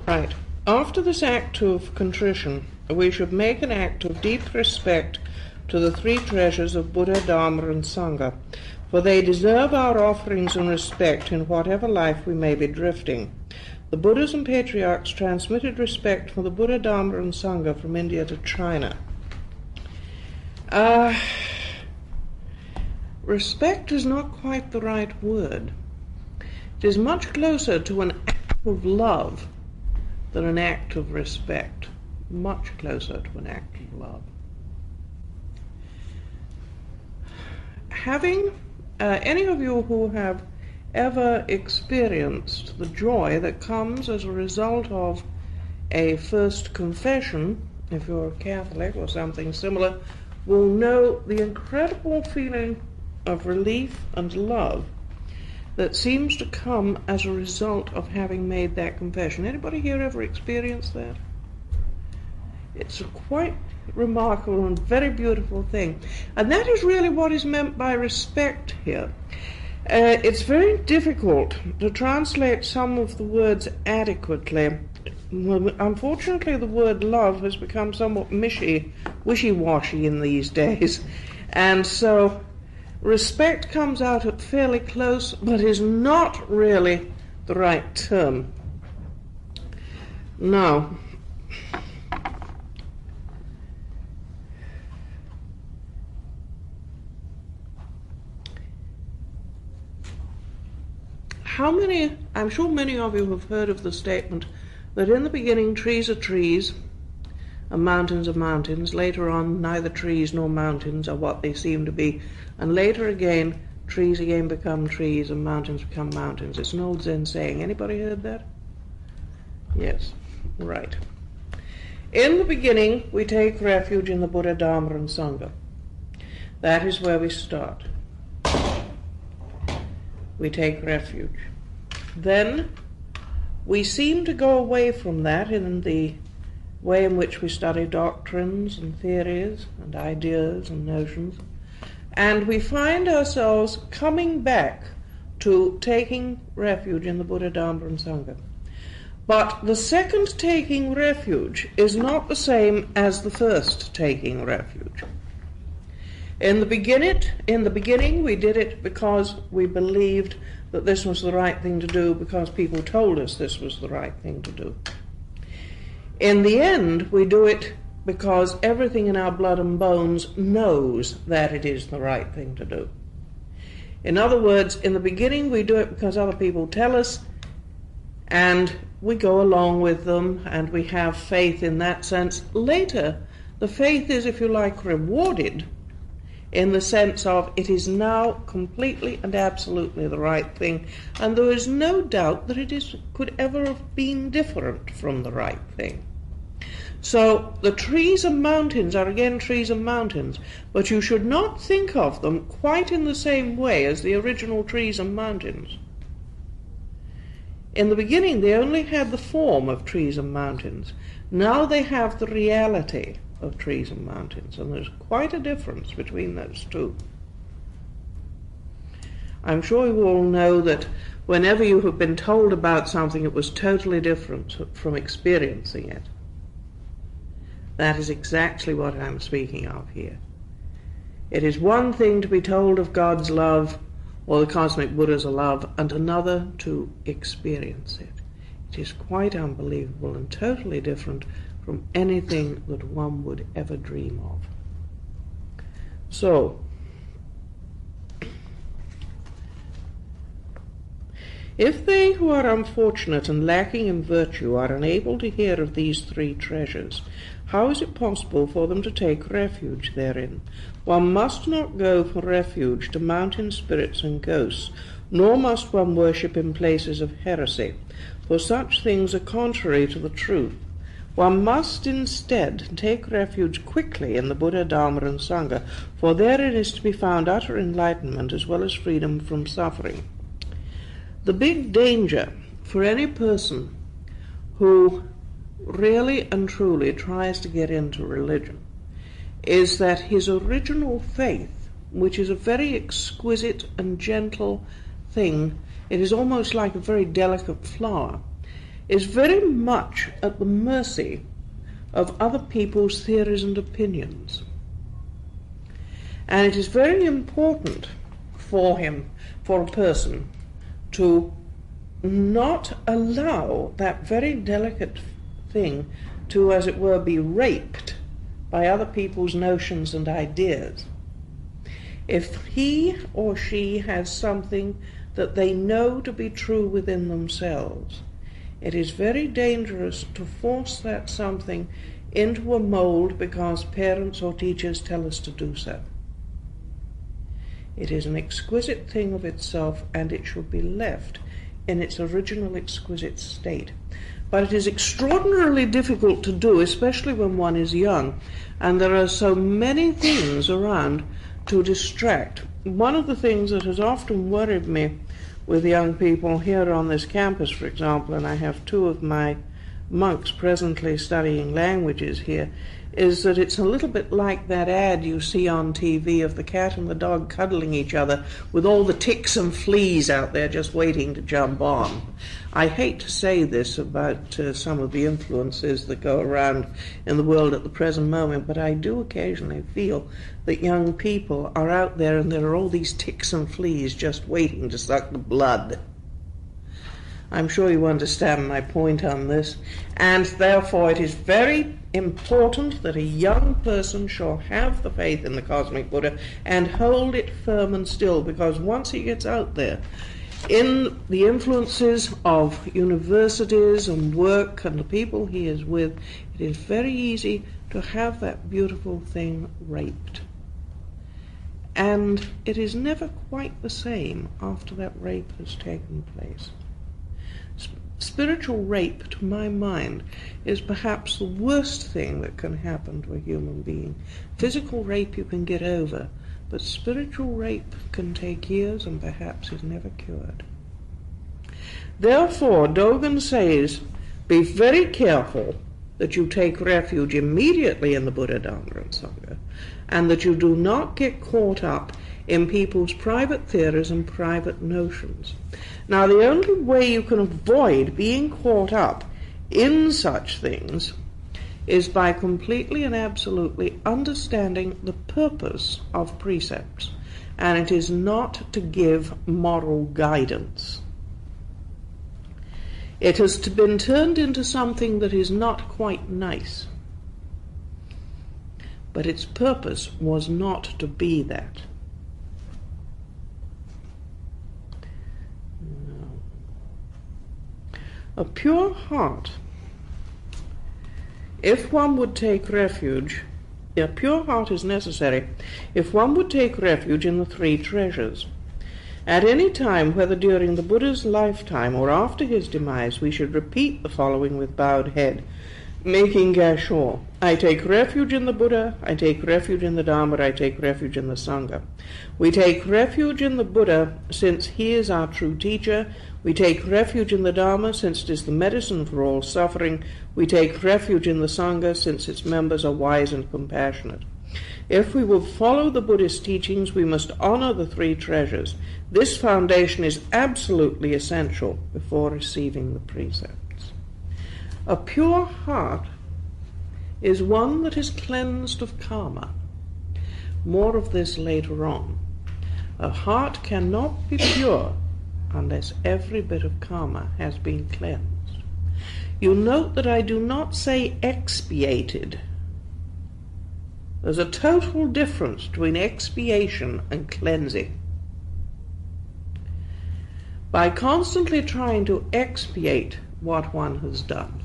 Right. After this act of contrition, we should make an act of deep respect to the three treasures of Buddha, Dharma, and Sangha, for they deserve our offerings and respect in whatever life we may be drifting. The Buddhas and patriarchs transmitted respect for the Buddha, Dharma, and Sangha from India to China. Respect is not quite the right word. It is much closer to an act of love than an act of respect. Much closer to an act of love. Having any of you who have ever experienced the joy that comes as a result of a first confession, if you're a Catholic or something similar, will know the incredible feeling of relief and love that seems to come as a result of having made that confession. Anybody here ever experienced that? It's a quite remarkable and very beautiful thing. And that is really what is meant by respect here. It's very difficult to translate some of the words adequately. Unfortunately, the word love has become somewhat wishy-washy in these days. And so respect comes out at fairly close, but is not really the right term. Now, I'm sure many of you have heard of the statement that in the beginning trees are trees and mountains are mountains. Later on, neither trees nor mountains are what they seem to be. And later again, trees again become trees and mountains become mountains. It's an old Zen saying. Anybody heard that? Yes, right. In the beginning, we take refuge in the Buddha, Dharma, and Sangha. That is where we start. We take refuge. Then we seem to go away from that in the way in which we study doctrines and theories and ideas and notions, and we find ourselves coming back to taking refuge in the Buddha, Dharma, and Sangha. But the second taking refuge is not the same as the first taking refuge. In the beginning, we did it because we believed that this was the right thing to do, because people told us this was the right thing to do. In the end, we do it because everything in our blood and bones knows that it is the right thing to do. In other words, in the beginning, we do it because other people tell us, and we go along with them, and we have faith in that sense. Later, the faith is, if you like, rewarded in the sense of it is now completely and absolutely the right thing, and there is no doubt that could ever have been different from the right thing. So the trees and mountains are again trees and mountains, but you should not think of them quite in the same way as the original trees and mountains. In the beginning, they only had the form of trees and mountains. Now they have the reality of trees and mountains, and there's quite a difference between those two. I'm sure you all know that whenever you have been told about something, it was totally different from experiencing it. That is exactly what I'm speaking of here. It is one thing to be told of God's love or the cosmic Buddha's love, and another to experience it. It is quite unbelievable and totally different from anything that one would ever dream of. So, if they who are unfortunate and lacking in virtue are unable to hear of these three treasures, how is it possible for them to take refuge therein? One must not go for refuge to mountain spirits and ghosts, nor must one worship in places of heresy, for such things are contrary to the truth. One must instead take refuge quickly in the Buddha, Dharma, and Sangha, for therein is to be found utter enlightenment as well as freedom from suffering. The big danger for any person who really and truly tries to get into religion is that his original faith, which is a very exquisite and gentle thing, it is almost like a very delicate flower, is very much at the mercy of other people's theories and opinions. And it is very important for a person, to not allow that very delicate thing to, as it were, be raped by other people's notions and ideas. If he or she has something that they know to be true within themselves, it is very dangerous to force that something into a mold because parents or teachers tell us to do so. It is an exquisite thing of itself, and it should be left in its original exquisite state. But it is extraordinarily difficult to do, especially when one is young, and there are so many things around to distract. One of the things that has often worried me with young people here on this campus, for example, and I have two of my monks presently studying languages here, is that it's a little bit like that ad you see on TV of the cat and the dog cuddling each other with all the ticks and fleas out there just waiting to jump on. I hate to say this about some of the influences that go around in the world at the present moment, but I do occasionally feel that young people are out there and there are all these ticks and fleas just waiting to suck the blood. I'm sure you understand my point on this, and therefore it is very important that a young person shall have the faith in the cosmic Buddha and hold it firm and still, because once he gets out there, in the influences of universities and work and the people he is with, it is very easy to have that beautiful thing raped. And it is never quite the same after that rape has taken place. Spiritual rape, to my mind, is perhaps the worst thing that can happen to a human being. Physical rape you can get over, but spiritual rape can take years and perhaps is never cured. Therefore, Dogen says, be very careful that you take refuge immediately in the Buddha, Dharma, and Sangha, and that you do not get caught up in people's private theories and private notions. Now, the only way you can avoid being caught up in such things is by completely and absolutely understanding the purpose of precepts, and it is not to give moral guidance. It has been turned into something that is not quite nice, but its purpose was not to be that. A pure heart, if one would take refuge, a pure heart is necessary if one would take refuge in the three treasures. At any time, whether during the Buddha's lifetime or after his demise, we should repeat the following with bowed head, making gashor. I take refuge in the Buddha, I take refuge in the Dharma, I take refuge in the Sangha. We take refuge in the Buddha, since he is our true teacher. We take refuge in the Dharma, since it is the medicine for all suffering. We take refuge in the Sangha, since its members are wise and compassionate. If we will follow the Buddhist teachings, we must honor the three treasures. This foundation is absolutely essential before receiving the precepts. A pure heart is one that is cleansed of karma. More of this later on. A heart cannot be pure unless every bit of karma has been cleansed. You note that I do not say expiated. There's a total difference between expiation and cleansing. By constantly trying to expiate what one has done,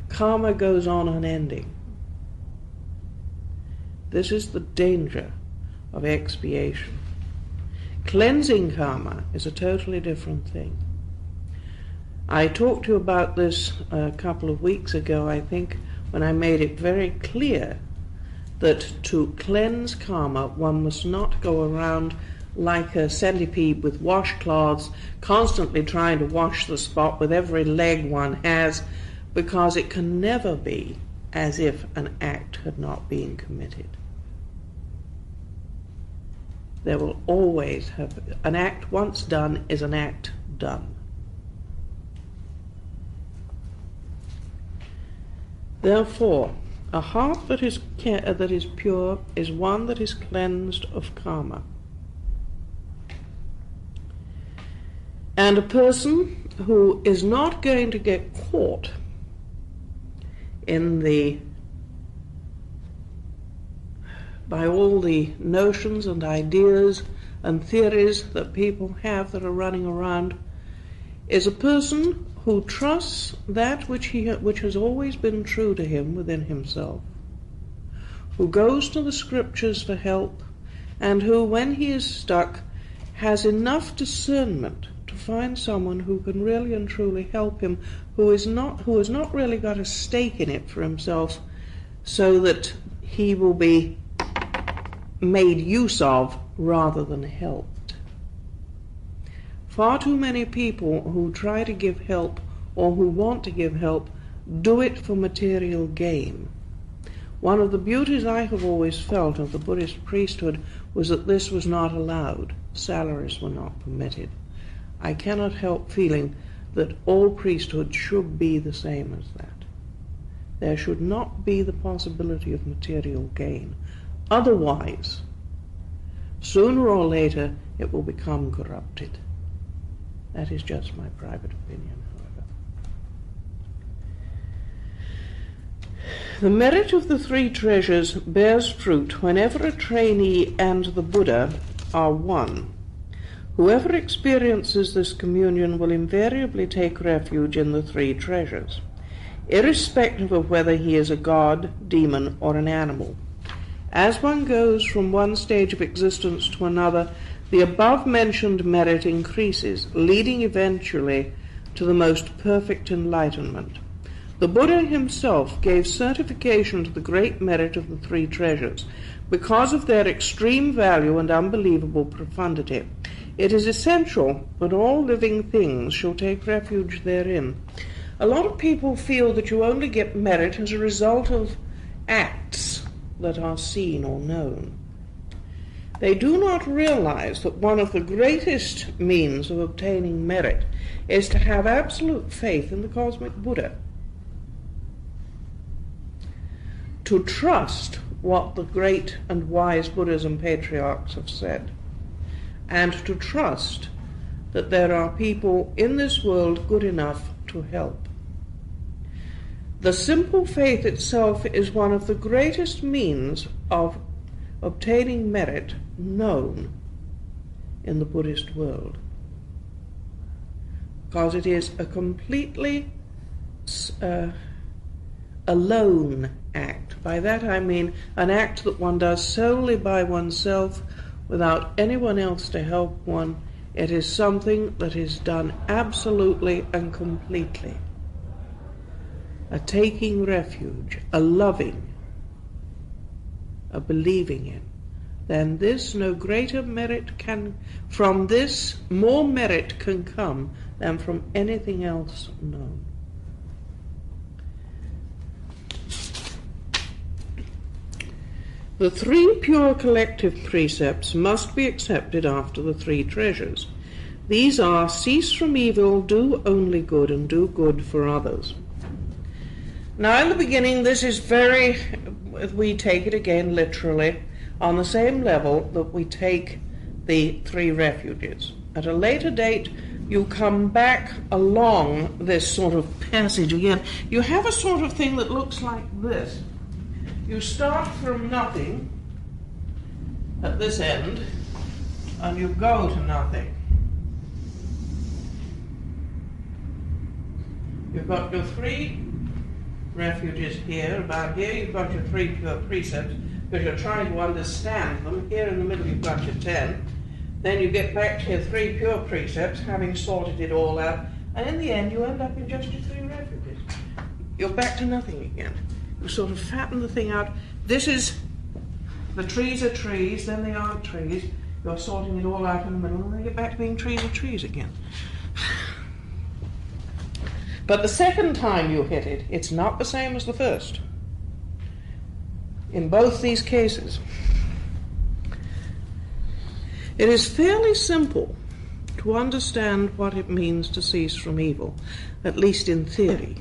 karma goes on unending. This is the danger of expiation. Cleansing karma is a totally different thing. I talked to you about this a couple of weeks ago, I think, when I made it very clear that to cleanse karma, one must not go around like a centipede with washcloths, constantly trying to wash the spot with every leg one has, because it can never be as if an act had not been committed. There will always have, an act once done is an act done. Therefore, a heart that is pure is one that is cleansed of karma. And a person who is not going to get caught by all the notions and ideas and theories that people have that are running around, is a person who trusts that which has always been true to him within himself, who goes to the scriptures for help, and who, when he is stuck, has enough discernment to find someone who can really and truly help him, who has not really got a stake in it for himself, so that he will be made use of rather than helped. Far too many people who try to give help or who want to give help do it for material gain. One of the beauties I have always felt of the Buddhist priesthood was that this was not allowed. Salaries were not permitted. I cannot help feeling that all priesthood should be the same as that. There should not be the possibility of material gain. Otherwise, sooner or later, it will become corrupted. That is just my private opinion, however. The merit of the three treasures bears fruit whenever a trainee and the Buddha are one. Whoever experiences this communion will invariably take refuge in the three treasures, irrespective of whether he is a god, demon, or an animal. As one goes from one stage of existence to another, the above-mentioned merit increases, leading eventually to the most perfect enlightenment. The Buddha himself gave certification to the great merit of the three treasures because of their extreme value and unbelievable profundity. It is essential that all living things shall take refuge therein. A lot of people feel that you only get merit as a result of acts that are seen or known. They do not realize that one of the greatest means of obtaining merit is to have absolute faith in the cosmic Buddha. To trust what the great and wise Buddhas and patriarchs have said, and to trust that there are people in this world good enough to help. The simple faith itself is one of the greatest means of obtaining merit known in the Buddhist world, because it is a completely alone act. By that I mean an act that one does solely by oneself without anyone else to help one. It is something that is done absolutely and completely. A taking refuge, a loving, a believing in. Then this no greater merit can, from this more merit can come than from anything else known. The three pure collective precepts must be accepted after the three treasures. These are: cease from evil, do only good, and do good for others. Now in the beginning this is we take it again literally, on the same level that we take the three refuges. At a later date you come back along this sort of passage again. You have a sort of thing that looks like this. You start from nothing at this end, and you go to nothing. You've got your three refuges here. About here you've got your three pure precepts, because you're trying to understand them. Here in the middle you've got your 10. Then you get back to your three pure precepts, having sorted it all out, and in the end you end up in just your three refuges. You're back to nothing again. You sort of fatten the thing out. This is, the trees are trees, then they aren't trees. You're sorting it all out in the middle, and they get back to being trees are trees again. But the second time you hit it, it's not the same as the first. In both these cases, it is fairly simple to understand what it means to cease from evil, at least in theory.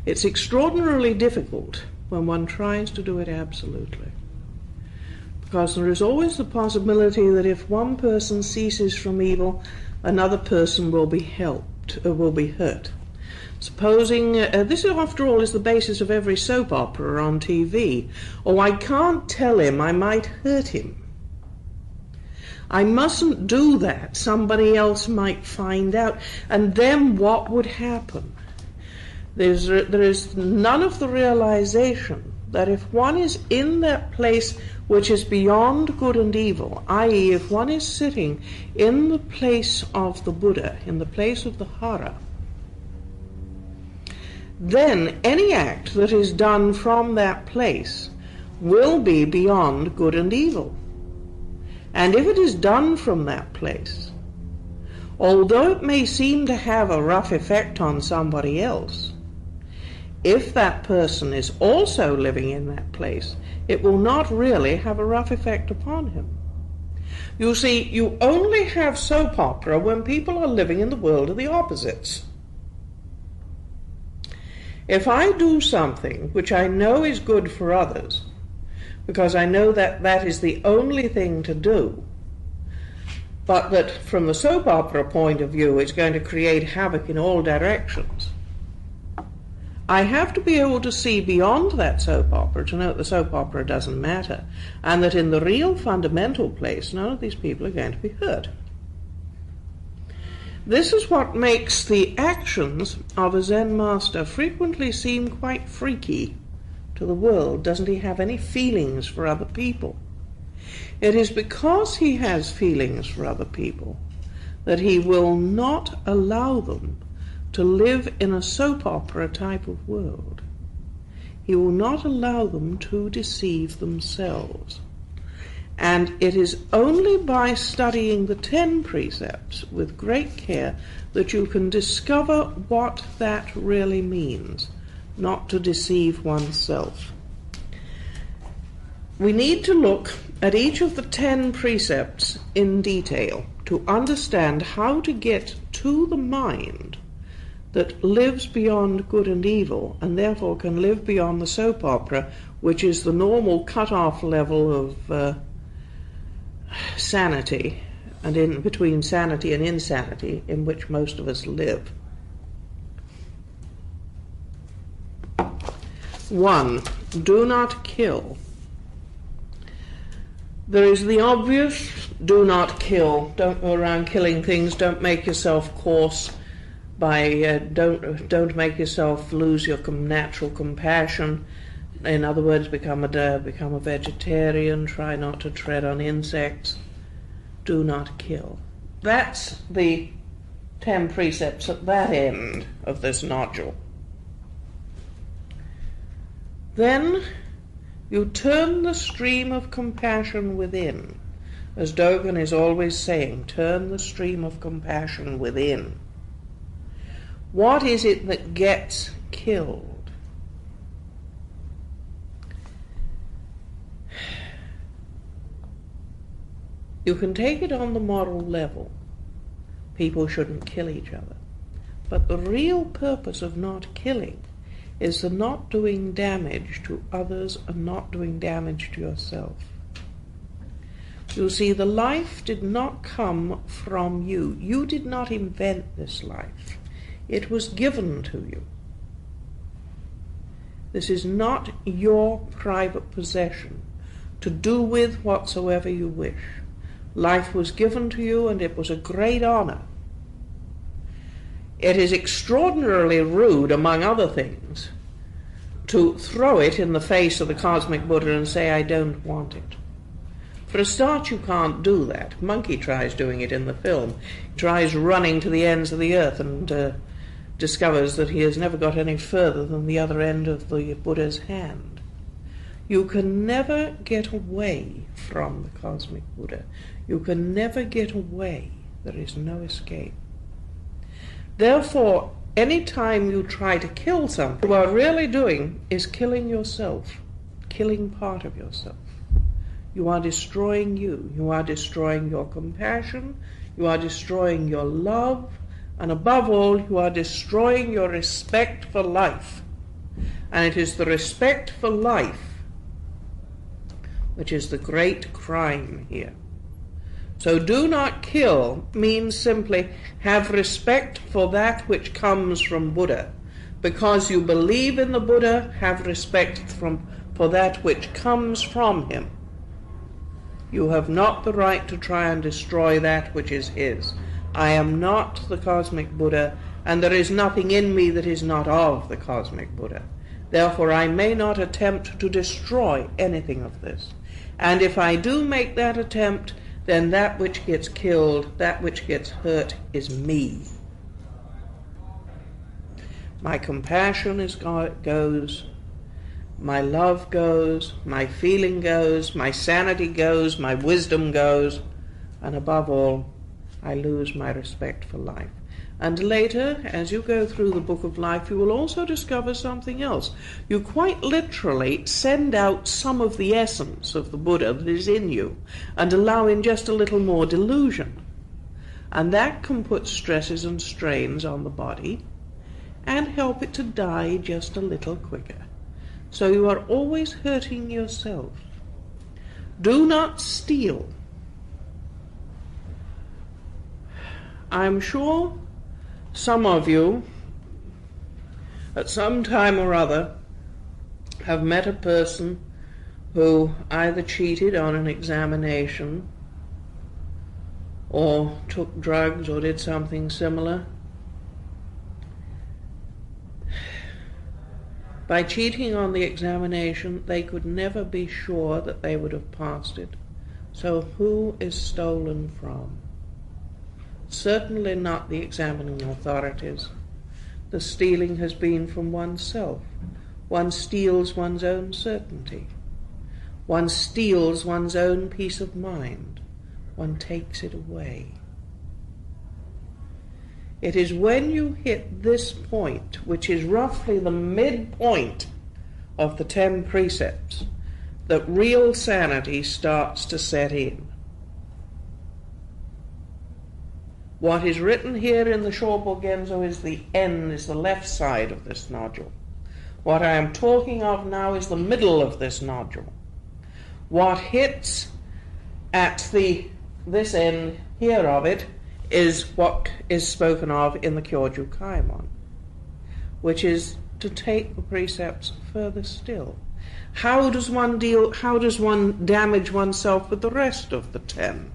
It's extraordinarily difficult when one tries to do it absolutely, because there is always the possibility that if one person ceases from evil, another person will be will be hurt. Supposing, this after all is the basis of every soap opera on TV. Oh, I can't tell him, I might hurt him. I mustn't do that, somebody else might find out. And then what would happen? There is none of the realization that if one is in that place which is beyond good and evil, i.e. if one is sitting in the place of the Buddha, in the place of the Hara, then any act that is done from that place will be beyond good and evil. And if it is done from that place, although it may seem to have a rough effect on somebody else, if that person is also living in that place, it will not really have a rough effect upon him. You see, you only have soap opera when people are living in the world of the opposites. If I do something which I know is good for others, because I know that that is the only thing to do, but that from the soap opera point of view it's going to create havoc in all directions, I have to be able to see beyond that soap opera to know that the soap opera doesn't matter, and that in the real fundamental place none of these people are going to be hurt. This is what makes the actions of a Zen master frequently seem quite freaky to the world. Doesn't he have any feelings for other people? It is because he has feelings for other people that he will not allow them to live in a soap opera type of world. He will not allow them to deceive themselves. And it is only by studying the 10 precepts with great care that you can discover what that really means, not to deceive oneself. We need to look at each of the 10 precepts in detail to understand how to get to the mind that lives beyond good and evil, and therefore can live beyond the soap opera, which is the normal cut-off level of sanity, and in between sanity and insanity, in which most of us live. 1. Do not kill. There is the obvious, do not kill. Don't go around killing things. Don't make yourself coarse by, don't make yourself lose your natural compassion. In other words, become a vegetarian, try not to tread on insects, do not kill. That's the 10 precepts at that end of this nodule. Then you turn the stream of compassion within. As Dogen is always saying, turn the stream of compassion within. What is it that gets killed? You can take it on the moral level. People shouldn't kill each other. But the real purpose of not killing is the not doing damage to others and not doing damage to yourself. You see, the life did not come from you. You did not invent this life. It was given to you. This is not your private possession to do with whatsoever you wish. Life was given to you, and it was a great honor. It is extraordinarily rude, among other things, to throw it in the face of the cosmic Buddha and say, I don't want it. For a start, you can't do that. Monkey tries doing it in the film. He tries running to the ends of the earth and discovers that he has never got any further than the other end of the Buddha's hand. You can never get away from the cosmic Buddha. You can never get away. There is no escape. Therefore, any time you try to kill something, what you are really doing is killing yourself, killing part of yourself. You are destroying you. You are destroying your compassion. You are destroying your love. And above all, you are destroying your respect for life. And it is the respect for life which is the great crime here. So do not kill means simply have respect for that which comes from Buddha. Because you believe in the Buddha, have respect for that which comes from him. You have not the right to try and destroy that which is his. I am not the cosmic Buddha, and there is nothing in me that is not of the cosmic Buddha. Therefore I may not attempt to destroy anything of this. And if I do make that attempt, then that which gets killed, that which gets hurt, is me. My compassion goes, my love goes, my feeling goes, my sanity goes, my wisdom goes, and above all, I lose my respect for life. And later, as you go through the Book of Life, you will also discover something else. You quite literally send out some of the essence of the Buddha that is in you and allow in just a little more delusion. And that can put stresses and strains on the body and help it to die just a little quicker. So you are always hurting yourself. Do not steal. I'm sure some of you, at some time or other, have met a person who either cheated on an examination or took drugs or did something similar. By cheating on the examination, they could never be sure that they would have passed it. So who is stolen from? Certainly not the examining authorities. The stealing has been from oneself. One steals one's own certainty. One steals one's own peace of mind. One takes it away. It is when you hit this point, which is roughly the midpoint of the 10 precepts, that real sanity starts to set in. What is written here in the Shobogenzo is the left side of this nodule. What I am talking of now is the middle of this nodule. What hits at this end here of it is what is spoken of in the Kyoju Kaimon, which is to take the precepts further still. How does one damage oneself with the rest of the 10?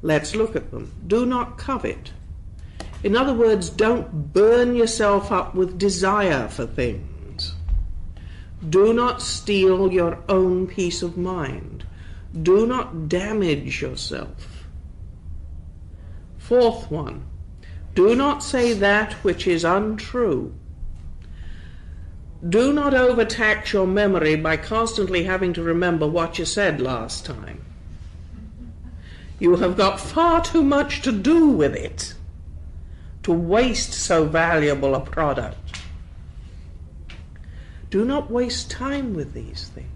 Let's look at them. Do not covet. In other words, don't burn yourself up with desire for things. Do not steal your own peace of mind. Do not damage yourself. Fourth one, do not say that which is untrue. Do not overtax your memory by constantly having to remember what you said last time. You have got far too much to do with it to waste so valuable a product. Do not waste time with these things.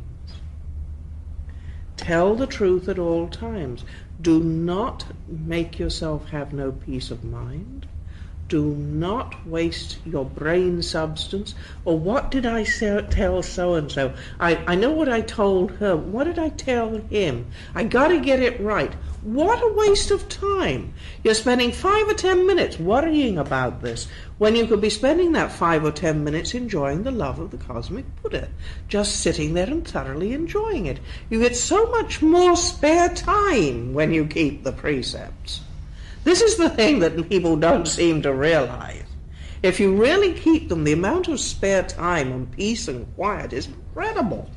Tell the truth at all times. Do not make yourself have no peace of mind. Do not waste your brain substance. Or what did I tell so-and-so? I know what I told her. What did I tell him? I got to get it right. What a waste of time. You're spending 5 or 10 minutes worrying about this when you could be spending that 5 or 10 minutes enjoying the love of the cosmic Buddha, just sitting there and thoroughly enjoying it. You get so much more spare time when you keep the precepts. This is the thing that people don't seem to realize. If you really keep them, the amount of spare time and peace and quiet is incredible.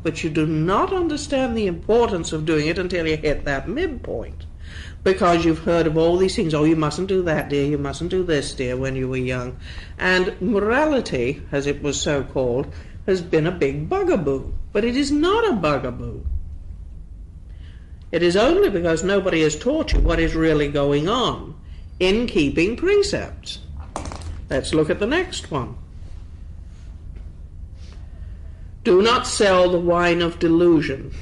But you do not understand the importance of doing it until you hit that midpoint. Because you've heard of all these things. Oh, you mustn't do that, dear. You mustn't do this, dear, when you were young. And morality, as it was so called, has been a big bugaboo. But it is not a bugaboo. It is only because nobody has taught you what is really going on in keeping precepts. Let's look at the next one. Do not sell the wine of delusion.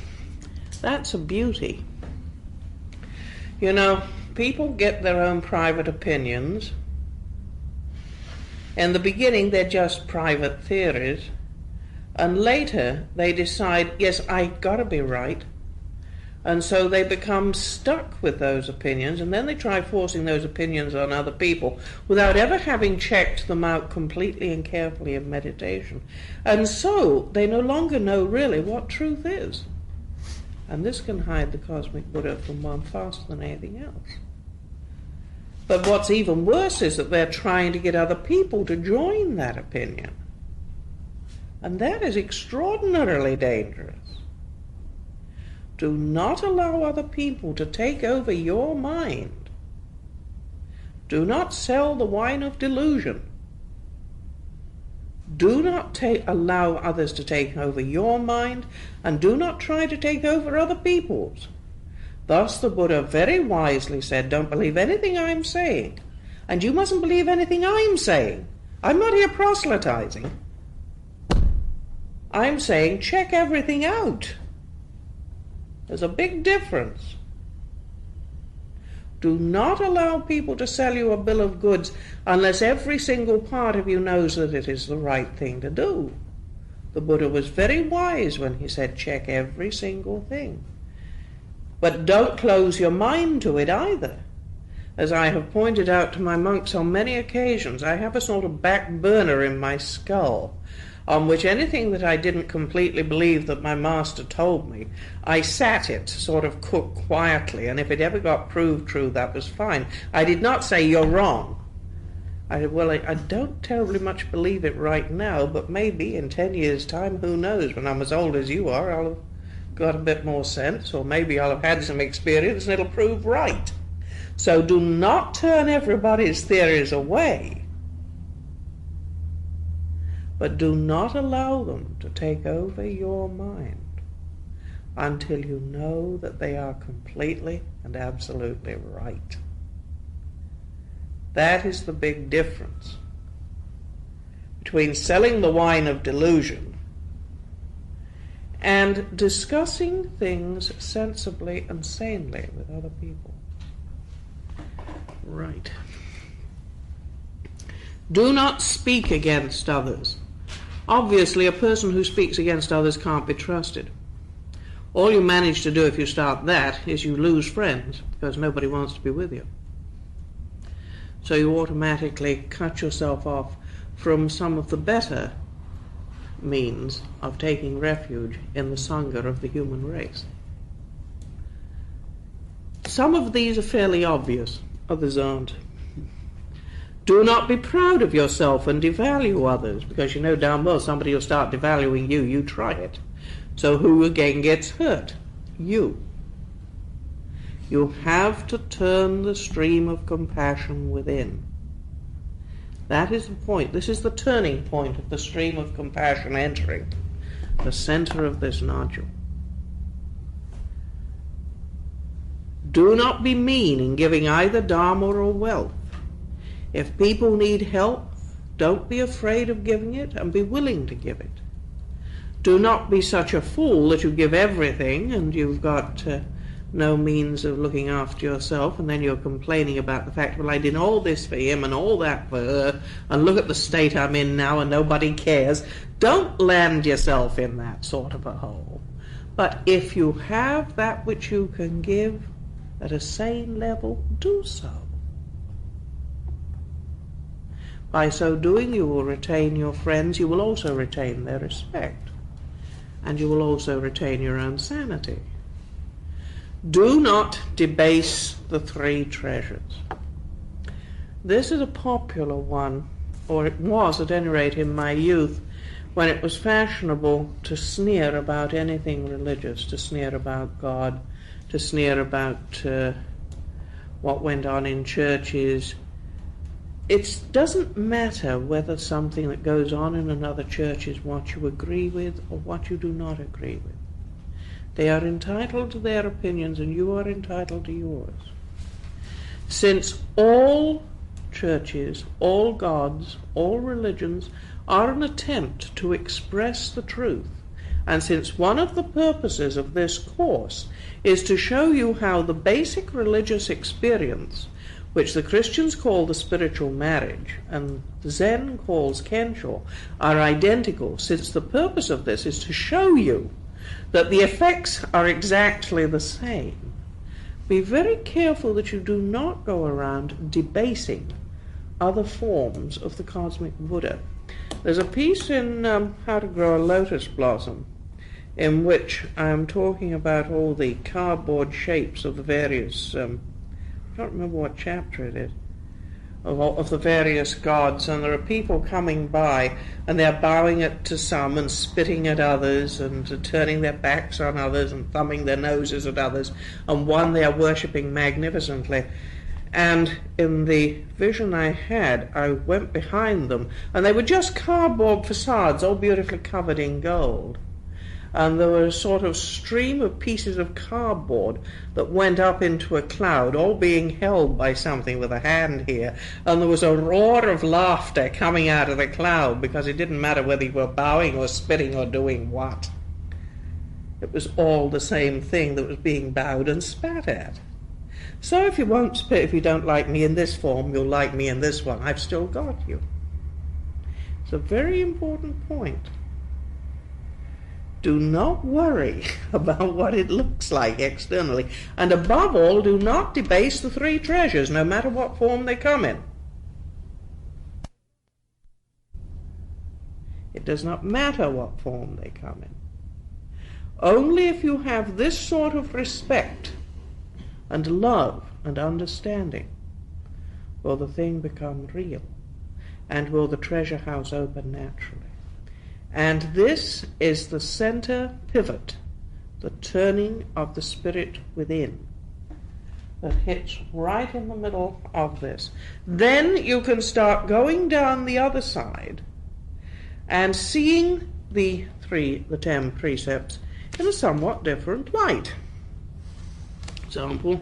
That's a beauty. You know, people get their own private opinions, In the beginning, they're just private theories, and later they decide, yes, I gotta be right, and so they become stuck with those opinions, and then they try forcing those opinions on other people without ever having checked them out completely and carefully in meditation. And so they no longer know really what truth is. And this can hide the cosmic Buddha from one faster than anything else. But what's even worse is that they're trying to get other people to join that opinion. And that is extraordinarily dangerous. Do not allow other people to take over your mind. Do not sell the wine of delusion. Do not allow others to take over your mind, and do not try to take over other people's. Thus the Buddha very wisely said, don't believe anything I'm saying, and you mustn't believe anything I'm saying. I'm not here proselytizing. I'm saying check everything out. There's a big difference. Do not allow people to sell you a bill of goods unless every single part of you knows that it is the right thing to do. The Buddha was very wise when he said check every single thing. But don't close your mind to it either. As I have pointed out to my monks on many occasions, I have a sort of back burner in my skull on which anything that I didn't completely believe that my master told me, I sat it, sort of cook quietly, and if it ever got proved true, that was fine. I did not say, you're wrong. I said, well, I don't terribly much believe it right now, but maybe in 10 years' time, who knows, when I'm as old as you are, I'll have got a bit more sense, or maybe I'll have had some experience and it'll prove right. So do not turn everybody's theories away, but do not allow them to take over your mind until you know that they are completely and absolutely right. That is the big difference between selling the wine of delusion and discussing things sensibly and sanely with other people. Right. Do not speak against others. Obviously, a person who speaks against others can't be trusted. All you manage to do if you start that is you lose friends, because nobody wants to be with you. So you automatically cut yourself off from some of the better means of taking refuge in the Sangha of the human race. Some of these are fairly obvious, others aren't. Do not be proud of yourself and devalue others, because you know damn well somebody will start devaluing you. You try it. So who again gets hurt? You. You have to turn the stream of compassion within. That is the point. This is the turning point of the stream of compassion entering the center of this nodule. Do not be mean in giving either Dharma or wealth. If people need help, don't be afraid of giving it and be willing to give it. Do not be such a fool that you give everything and you've got no means of looking after yourself, and then you're complaining about the fact, well, I did all this for him and all that for her, and look at the state I'm in now and nobody cares. Don't land yourself in that sort of a hole. But if you have that which you can give at a sane level, do so. By so doing, you will retain your friends, you will also retain their respect, and you will also retain your own sanity. Do not debase the three treasures. This is a popular one, or it was at any rate in my youth, when it was fashionable to sneer about anything religious, to sneer about God, to sneer about what went on in churches. It doesn't matter whether something that goes on in another church is what you agree with or what you do not agree with. They are entitled to their opinions and you are entitled to yours. Since all churches, all gods, all religions are an attempt to express the truth, and since one of the purposes of this course is to show you how the basic religious experience which the Christians call the spiritual marriage and the Zen calls Kensho, are identical, since the purpose of this is to show you that the effects are exactly the same. Be very careful that you do not go around debasing other forms of the cosmic Buddha. There's a piece in How to Grow a Lotus Blossom in which I am talking about all the cardboard shapes of the various, I can't remember what chapter it is, of the various gods, and there are people coming by and they're bowing it to some and spitting at others and turning their backs on others and thumbing their noses at others, and one they are worshipping magnificently. And in the vision I had, I went behind them, and they were just cardboard facades, all beautifully covered in gold. And there was a sort of stream of pieces of cardboard that went up into a cloud, all being held by something with a hand here. And there was a roar of laughter coming out of the cloud, because it didn't matter whether you were bowing or spitting or doing what. It was all the same thing that was being bowed and spat at. So if you won't spit, if you don't like me in this form, you'll like me in this one. I've still got you. It's a very important point. Do not worry about what it looks like externally. And above all, do not debase the three treasures, no matter what form they come in. It does not matter what form they come in. Only if you have this sort of respect and love and understanding will the thing become real, and will the treasure house open naturally. And this is the center pivot, the turning of the spirit within, that hits right in the middle of this. Then you can start going down the other side and seeing the 10 precepts in a somewhat different light. For example,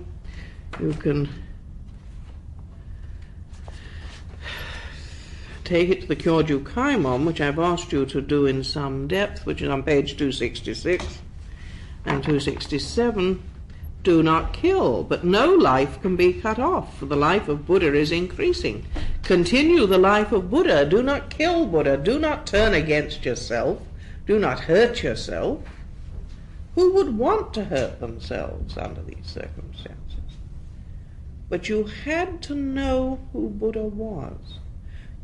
you can take it to the Kyorju Kaimon, which I've asked you to do in some depth, which is on page 266 and 267. Do not kill, but no life can be cut off, for the life of Buddha is increasing. Continue the life of Buddha. Do not kill Buddha. Do not turn against yourself. Do not hurt yourself. Who would want to hurt themselves under these circumstances? But you had to know who Buddha was.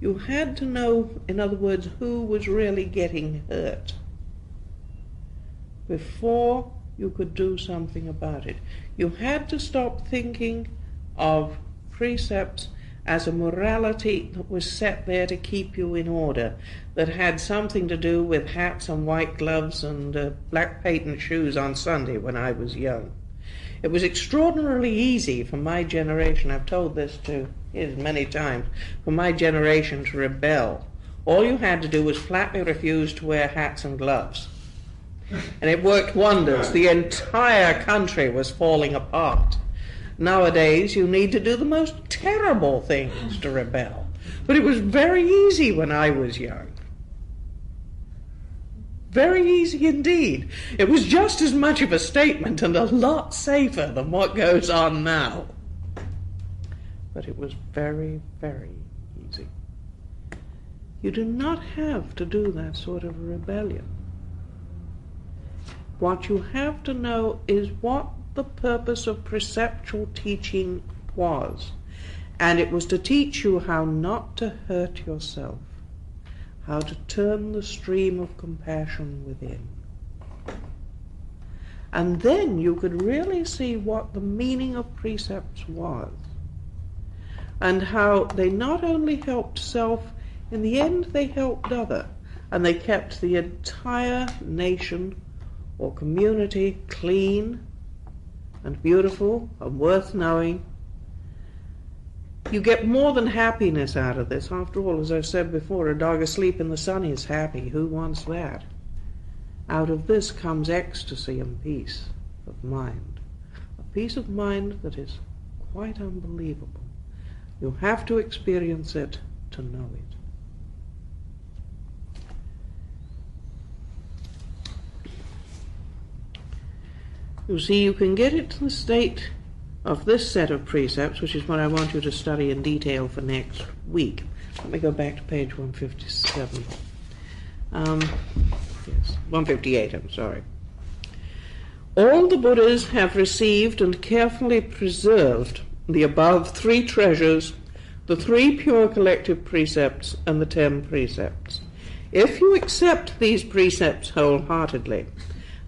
You had to know, in other words, who was really getting hurt before you could do something about it. You had to stop thinking of precepts as a morality that was set there to keep you in order, that had something to do with hats and white gloves and black patent shoes on Sunday when I was young. It was extraordinarily easy for my generation, I've told this to his many times, for my generation to rebel. All you had to do was flatly refuse to wear hats and gloves. And it worked wonders. The entire country was falling apart. Nowadays, you need to do the most terrible things to rebel. But it was very easy when I was young. Very easy indeed. It was just as much of a statement and a lot safer than what goes on now. But it was very, very easy. You do not have to do that sort of rebellion. What you have to know is what the purpose of preceptual teaching was. And it was to teach you how not to hurt yourself, how to turn the stream of compassion within. And then you could really see what the meaning of precepts was, and how they not only helped self, in the end they helped other, and they kept the entire nation or community clean and beautiful and worth knowing. You get more than happiness out of this. After all, as I've said before, a dog asleep in the sun is happy. Who wants that? Out of this comes ecstasy and peace of mind. A peace of mind that is quite unbelievable. You have to experience it to know it. You see, you can get it to the state of this set of precepts, which is what I want you to study in detail for next week. Let me go back to page 157. Yes, 158, I'm sorry. All the Buddhas have received and carefully preserved the above three treasures, the three pure collective precepts, and the 10 precepts. If you accept these precepts wholeheartedly,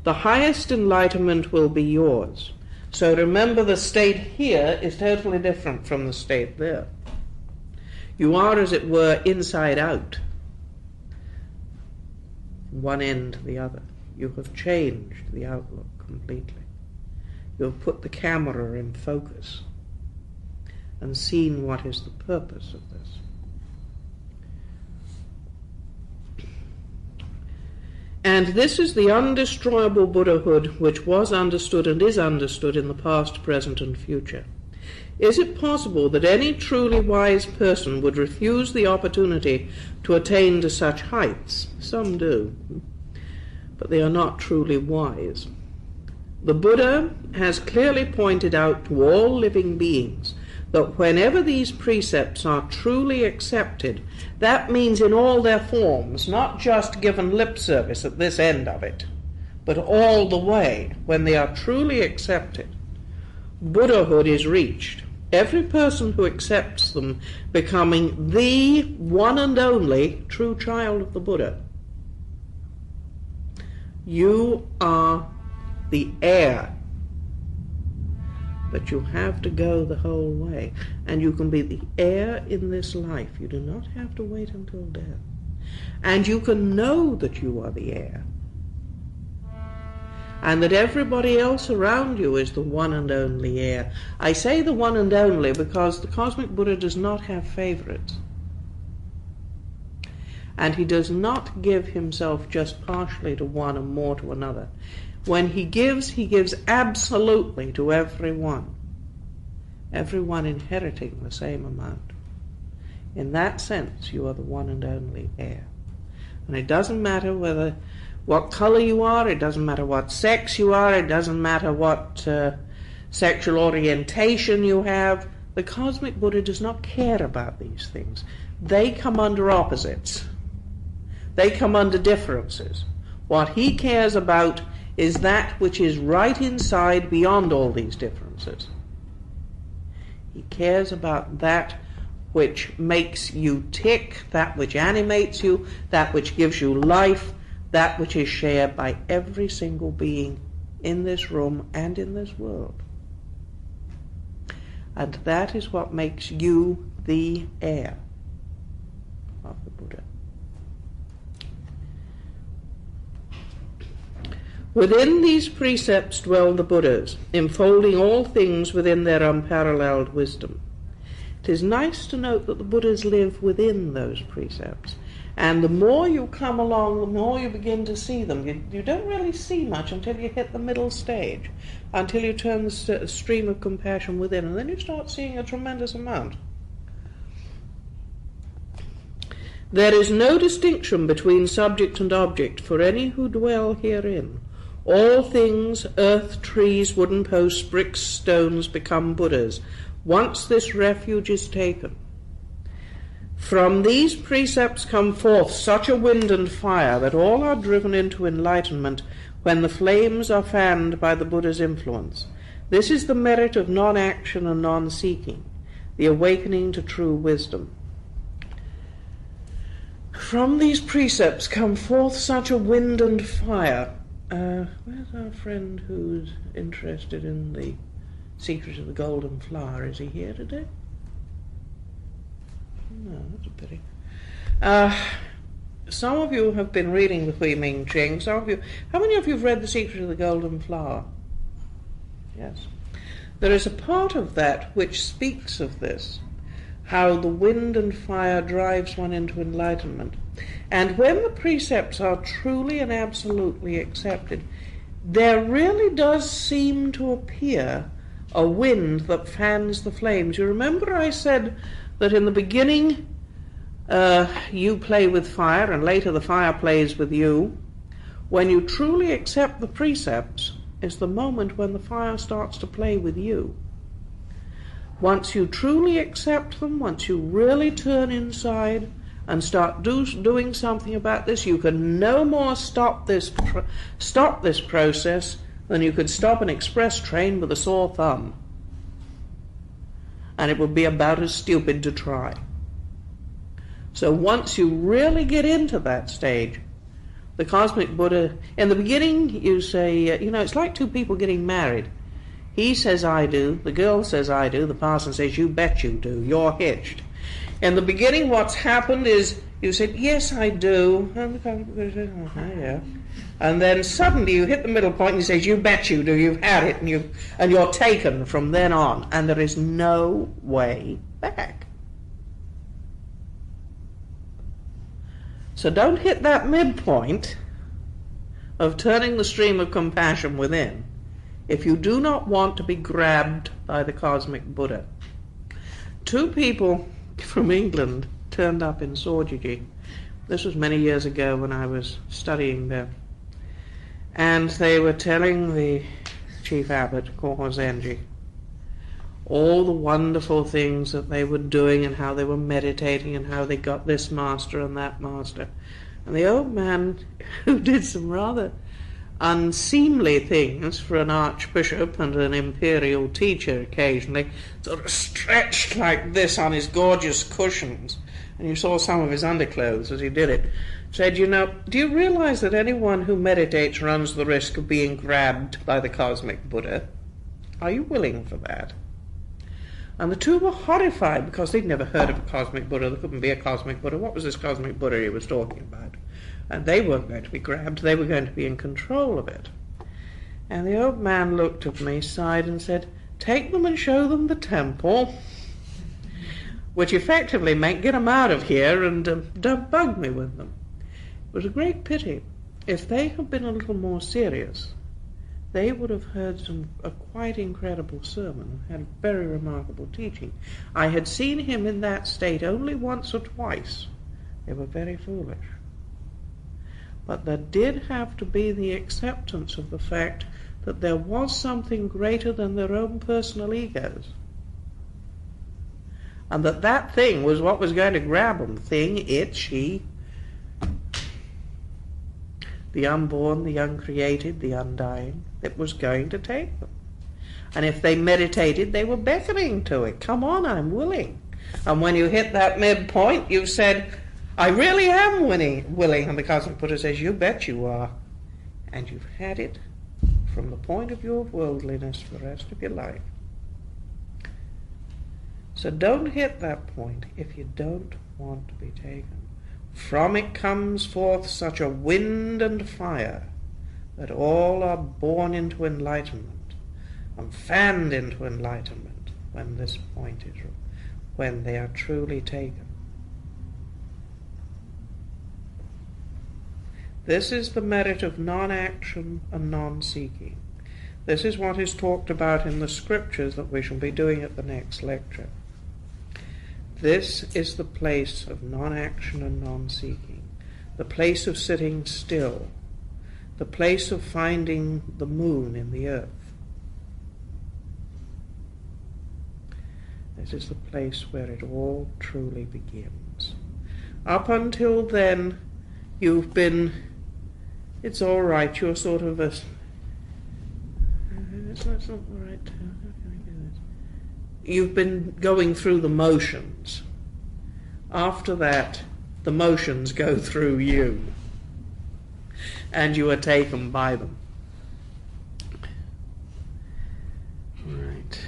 the highest enlightenment will be yours. So remember, the state here is totally different from the state there. You are, as it were, inside out, one end to the other. You have changed the outlook completely. You have put the camera in focus and seen what is the purpose of this. And this is the undestroyable Buddhahood which was understood and is understood in the past, present, and future. Is it possible that any truly wise person would refuse the opportunity to attain to such heights? Some do, but they are not truly wise. The Buddha has clearly pointed out to all living beings that whenever these precepts are truly accepted, that means in all their forms, not just given lip service at this end of it, but all the way, when they are truly accepted, Buddhahood is reached. Every person who accepts them becoming the one and only true child of the Buddha. You are the heir. But you have to go the whole way. And you can be the heir in this life. You do not have to wait until death. And you can know that you are the heir. And that everybody else around you is the one and only heir. I say the one and only because the Cosmic Buddha does not have favorites. And he does not give himself just partially to one and more to another. When he gives absolutely to everyone inheriting the same amount. In that sense, you are the one and only heir. And it doesn't matter what color you are, it doesn't matter what sex you are, it doesn't matter what sexual orientation you have. The Cosmic Buddha does not care about these things. They come under opposites. They come under differences. What he cares about is that which is right inside beyond all these differences. He cares about that which makes you tick, that which animates you, that which gives you life, that which is shared by every single being in this room and in this world. And that is what makes you the heir of the Buddha. Within these precepts dwell the Buddhas, enfolding all things within their unparalleled wisdom. It is nice to note that the Buddhas live within those precepts. And the more you come along, the more you begin to see them. You don't really see much until you hit the middle stage, until you turn the stream of compassion within, and then you start seeing a tremendous amount. There is no distinction between subject and object for any who dwell herein. All things, earth, trees, wooden posts, bricks, stones, become Buddhas, once this refuge is taken. From these precepts come forth such a wind and fire that all are driven into enlightenment when the flames are fanned by the Buddha's influence. This is the merit of non-action and non-seeking, the awakening to true wisdom. From these precepts come forth such a wind and fire. Where's our friend who's interested in the secret of the golden flower? Is he here today? No, that's a pity. Some of you have been reading the Hui Ming Ching. Some of you, how many of you have read The Secret of the Golden Flower? Yes. There is a part of that which speaks of this, how the wind and fire drives one into enlightenment. And when the precepts are truly and absolutely accepted, there really does seem to appear a wind that fans the flames. You remember I said that in the beginning you play with fire and later the fire plays with you. When you truly accept the precepts is the moment when the fire starts to play with you. Once you truly accept them, once you really turn inside and start doing something about this, you can no more stop this process than you could stop an express train with a sore thumb. And it would be about as stupid to try. So once you really get into that stage, the cosmic Buddha, in the beginning you say, it's like two people getting married. He says, I do. The girl says, I do. The parson says, you bet you do. You're hitched. In the beginning, what's happened is you said, yes, I do. And the cosmic Buddha says, yeah. And then suddenly you hit the middle point and he says, you bet you do. You've had it. And you're taken from then on. And there is no way back. So don't hit that midpoint of turning the stream of compassion within if you do not want to be grabbed by the cosmic Buddha. Two people from England turned up in Sorjiji. This was many years ago when I was studying there. And they were telling the chief abbot, Zenji, all the wonderful things that they were doing and how they were meditating and how they got this master and that master. And the old man, who did some rather unseemly things for an archbishop and an imperial teacher occasionally, sort of stretched like this on his gorgeous cushions, and you saw some of his underclothes as he did it, said, do you realize that anyone who meditates runs the risk of being grabbed by the cosmic Buddha? Are you willing for that? And the two were horrified because they'd never heard of a cosmic Buddha. There couldn't be a cosmic Buddha. What was this cosmic Buddha he was talking about? And they weren't going to be grabbed. They were going to be in control of it. And the old man looked at me, sighed, and said, take them and show them the temple, which effectively meant get them out of here and don't bug me with them. It was a great pity. If they had been a little more serious, they would have heard a quite incredible sermon, had very remarkable teaching. I had seen him in that state only once or twice. They were very foolish. But there did have to be the acceptance of the fact that there was something greater than their own personal egos. And that thing was what was going to grab them. Thing, it, she, the unborn, the uncreated, the undying. It was going to take them. And if they meditated, they were beckoning to it. Come on, I'm willing. And when you hit that midpoint, you said, I really am willing. And the cosmic Buddha says, you bet you are. And you've had it from the point of view of worldliness for the rest of your life. So don't hit that point if you don't want to be taken. From it comes forth such a wind and fire that all are born into enlightenment and fanned into enlightenment when this point is, when they are truly taken. This is the merit of non-action and non-seeking. This is what is talked about in the scriptures that we shall be doing at the next lecture. This is the place of non-action and non-seeking, the place of sitting still, the place of finding the moon in the earth. This is the place where it all truly begins. Up until then, you've been, it's all right, you're sort of a, it's not the right term, how can I do this? You've been going through the motions. After that, the motions go through you, and you are taken by them. Right.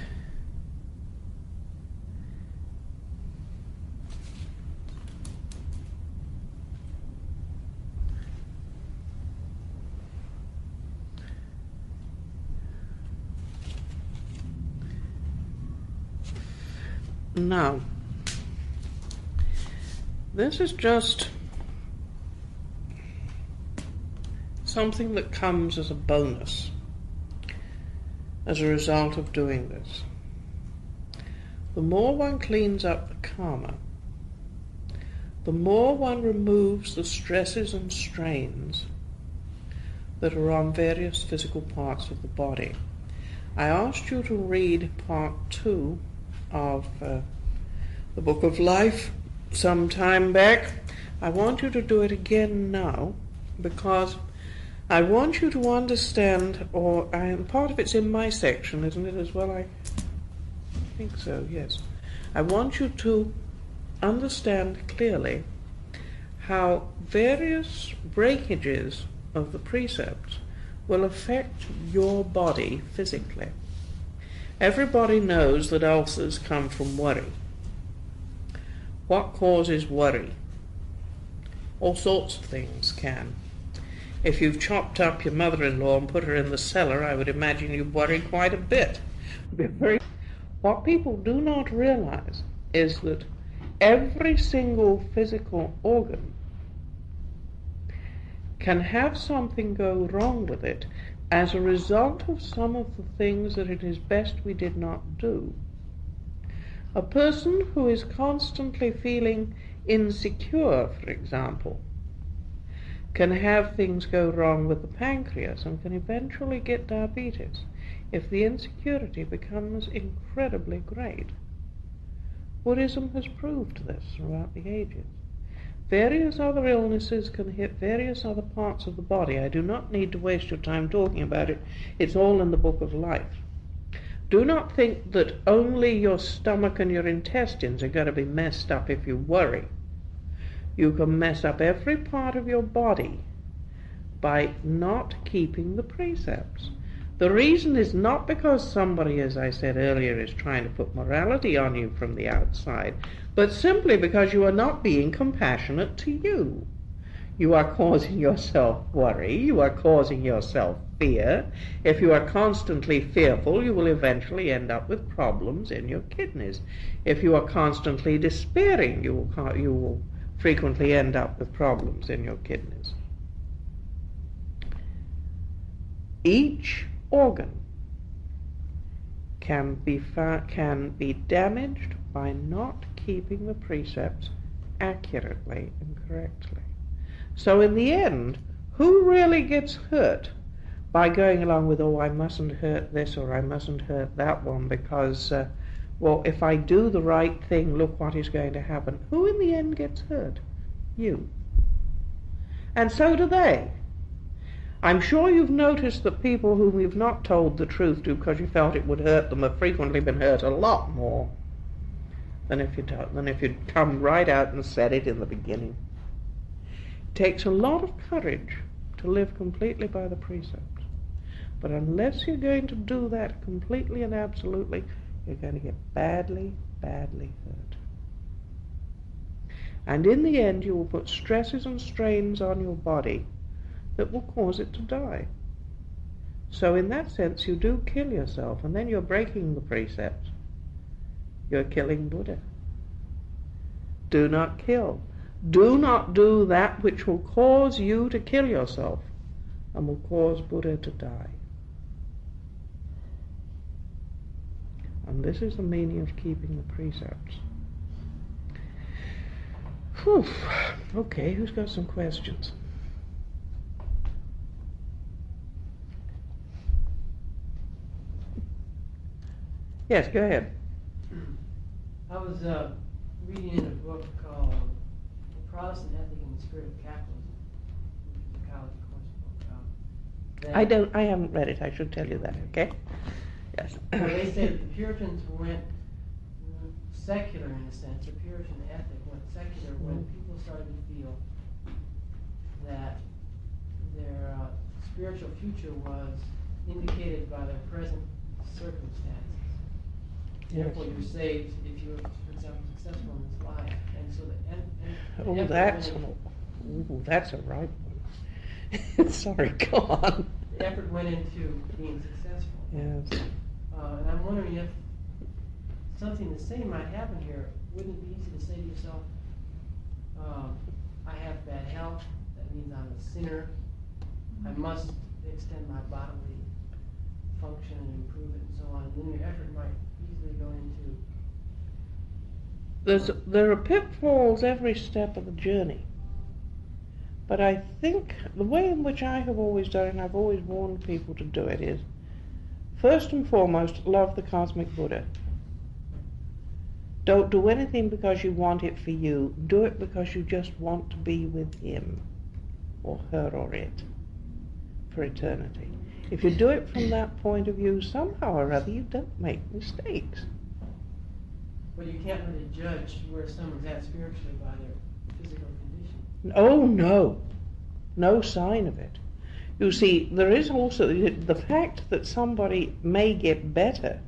Now, this is just something that comes as a bonus as a result of doing this. The more one cleans up the karma, the more one removes the stresses and strains that are on various physical parts of the body. I asked you to read part 2 of the Book of Life some time back. I want you to do it again now, because I want you to understand, part of it's in my section, isn't it, as well? I think so, yes. I want you to understand clearly how various breakages of the precepts will affect your body physically. Everybody knows that ulcers come from worry. What causes worry? All sorts of things can. If you've chopped up your mother-in-law and put her in the cellar, I would imagine you'd worry quite a bit. What people do not realize is that every single physical organ can have something go wrong with it as a result of some of the things that it is best we did not do. A person who is constantly feeling insecure, for example, can have things go wrong with the pancreas and can eventually get diabetes if the insecurity becomes incredibly great. Buddhism has proved this throughout the ages. Various other illnesses can hit various other parts of the body. I do not need to waste your time talking about it. It's all in the Book of Life. Do not think that only your stomach and your intestines are going to be messed up if you worry. You can mess up every part of your body by not keeping the precepts. The reason is not because somebody, as I said earlier, is trying to put morality on you from the outside, but simply because you are not being compassionate to you. You are causing yourself worry, you are causing yourself fear. If you are constantly fearful, you will eventually end up with problems in your kidneys. If you are constantly despairing, you will frequently end up with problems in your kidneys. Each organ can be damaged by not keeping the precepts accurately and correctly. So in the end, who really gets hurt by going along with, oh, I mustn't hurt this or I mustn't hurt that one because, well, if I do the right thing, look what is going to happen. Who in the end gets hurt? You. And so do they. I'm sure you've noticed that people whom you've not told the truth to because you felt it would hurt them have frequently been hurt a lot more than if you'd come right out and said it in the beginning. It takes a lot of courage to live completely by the precepts. But unless you're going to do that completely and absolutely, you're going to get badly, badly hurt. And in the end, you will put stresses and strains on your body that will cause it to die. So in that sense, you do kill yourself, and then you're breaking the precepts. You're killing Buddha. Do not kill. Do not do that which will cause you to kill yourself and will cause Buddha to die. And this is the meaning of keeping the precepts. Whew. Okay, who's got some questions? Yes, go ahead. I was reading in a book called The Protestant Ethic and the Spirit of Capitalism, which is a college course book. I haven't read it, I should tell you that, okay? Yes. Well, they say that the Puritans went secular in a sense. The Puritan ethic went secular when people started to feel that their spiritual future was indicated by their present circumstances. Yes. Therefore, you're saved if you're, for example, successful in this life. And so that's a right one. Sorry, go on. The effort went into being successful. Yes. And I'm wondering if something the same might happen here. Wouldn't it be easy to say to yourself, I have bad health, that means I'm a sinner, I must extend my bodily function and improve it and so on, and then your effort might easily go into... There are pitfalls every step of the journey. But I think the way in which I have always done it, and I've always warned people to do it, is first and foremost, love the cosmic Buddha. Don't do anything because you want it for you. Do it because you just want to be with him or her or it for eternity. If you do it from that point of view, somehow or other you don't make mistakes. But you can't really judge where someone's at spiritually by their physical condition. Oh, no. No sign of it. You see, there is also the fact that somebody may get better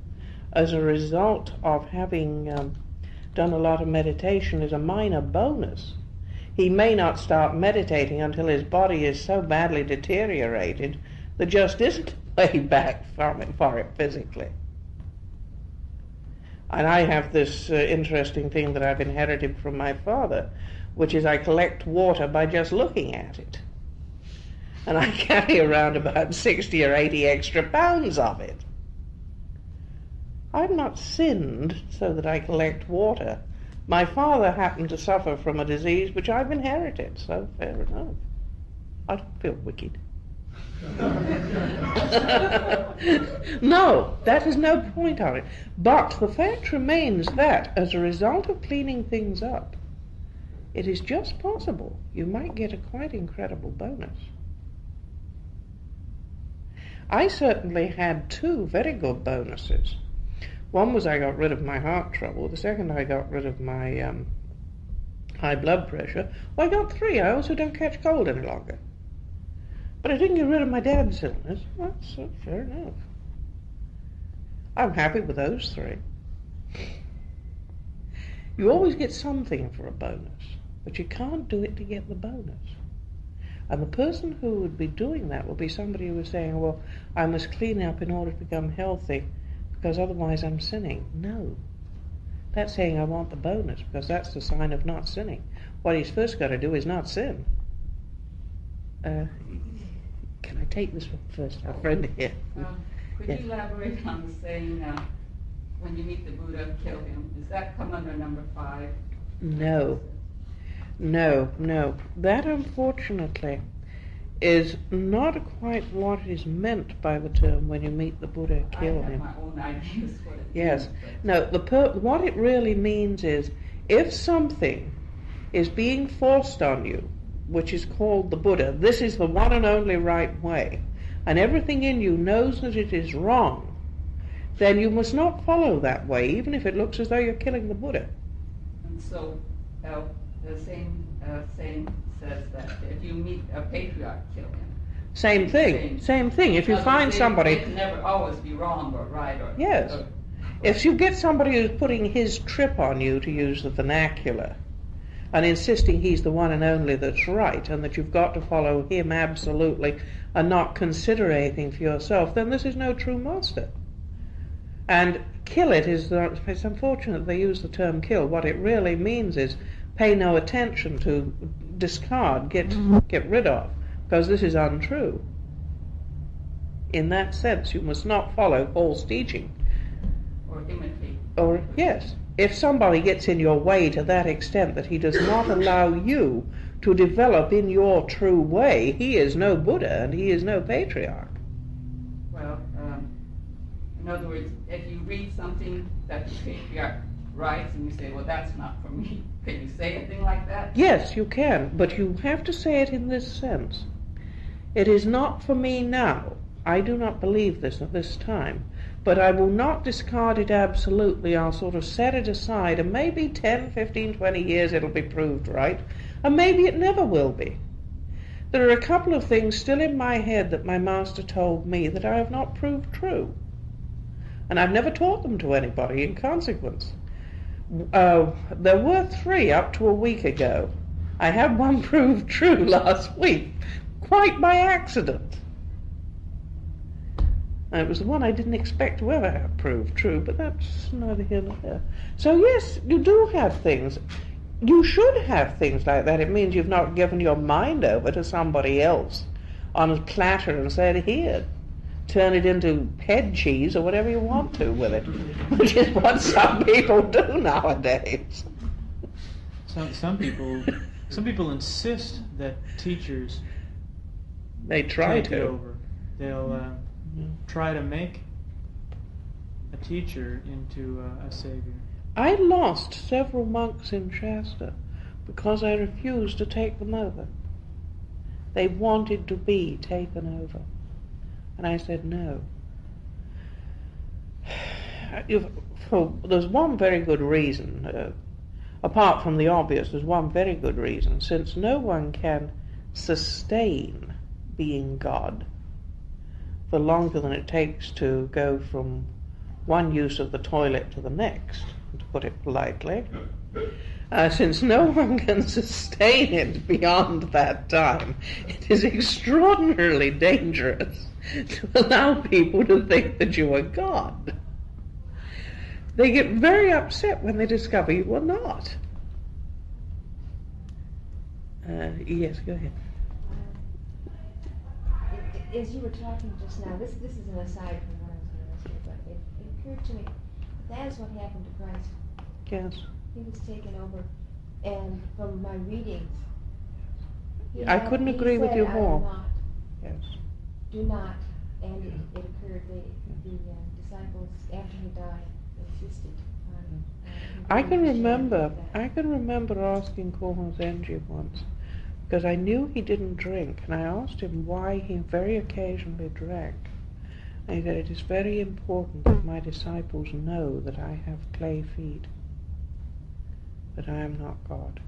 as a result of having done a lot of meditation is a minor bonus. He may not start meditating until his body is so badly deteriorated there just isn't a way back for it physically. And I have this interesting thing that I've inherited from my father, which is I collect water by just looking at it. And I carry around about 60 or 80 extra pounds of it. I've not sinned so that I collect water. My father happened to suffer from a disease which I've inherited, so fair enough. I don't feel wicked. No, that is no point of it. But the fact remains that, as a result of cleaning things up, it is just possible you might get a quite incredible bonus. I certainly had two very good bonuses. One was I got rid of my heart trouble. The second, I got rid of my high blood pressure. Well, I got three. I also don't catch cold any longer. But I didn't get rid of my dad's illness. Well, that's fair enough. I'm happy with those three. You always get something for a bonus, but you can't do it to get the bonus. And the person who would be doing that will be somebody who is saying, well, I must clean up in order to become healthy, because otherwise I'm sinning. No. That's saying I want the bonus, because that's the sign of not sinning. What he's first got to do is not sin. Can I take this one first? Our friend here. Could you elaborate on the saying, when you meet the Buddha, kill him? Does that come under number 5? No. That, unfortunately, is not quite what is meant by the term when you meet the Buddha, kill him. I have my own ideas what it Yes. means. No, what it really means is, if something is being forced on you, which is called the Buddha, this is the one and only right way, and everything in you knows that it is wrong, then you must not follow that way, even if it looks as though you're killing the Buddha. And so, the same saying says that if you meet a patriarch, kill him. Same thing. If you find somebody... It can never always be wrong or right or... Yes. If you get somebody who's putting his trip on you, to use the vernacular, and insisting he's the one and only that's right, and that you've got to follow him absolutely and not consider anything for yourself, then this is no true master. And kill it is... It's unfortunate they use the term kill. What it really means is pay no attention to, discard, get rid of, because this is untrue. In that sense, you must not follow Paul's teaching. Or imitate. Or, yes, if somebody gets in your way to that extent that he does not allow you to develop in your true way, he is no Buddha and he is no patriarch. Well, in other words, if you read something that the patriarch writes and you say, well, that's not for me, can you say anything like that? Yes, you can, but you have to say it in this sense. It is not for me now. I do not believe this at this time, but I will not discard it absolutely. I'll sort of set it aside, and maybe 10, 15, 20 years it'll be proved right, and maybe it never will be. There are a couple of things still in my head that my master told me that I have not proved true, and I've never taught them to anybody in consequence. There were 3 up to a week ago. I had one proved true last week, quite by accident. And it was the one I didn't expect to ever have proved true, but that's neither here nor there. So yes, you do have things. You should have things like that. It means you've not given your mind over to somebody else on a platter and said, here, turn it into head cheese or whatever you want to with it, which is what some people do nowadays. Some people insist that teachers They try take it to. over. They'll try to make a teacher into a savior. I lost several monks in Shasta because I refused to take them over. They wanted to be taken over. And I said no. There's one very good reason, apart from the obvious, there's one very good reason. Since no one can sustain being God for longer than it takes to go from one use of the toilet to the next, to put it politely, since no one can sustain it beyond that time, it is extraordinarily dangerous to allow people to think that you are God. They get very upset when they discover you are not. Yes, go ahead. As you were talking just now, this is an aside from what I was going to ask you, but it occurred to me that is what happened to Christ. Yes. He was taken over, and from my readings, I couldn't agree with you more. Not, yes. Do not, and it occurred. The disciples, after he died, insisted on. I can remember asking Soto Zen once, because I knew he didn't drink, and I asked him why he very occasionally drank. And he said, it is very important that my disciples know that I have clay feet, that I am not God.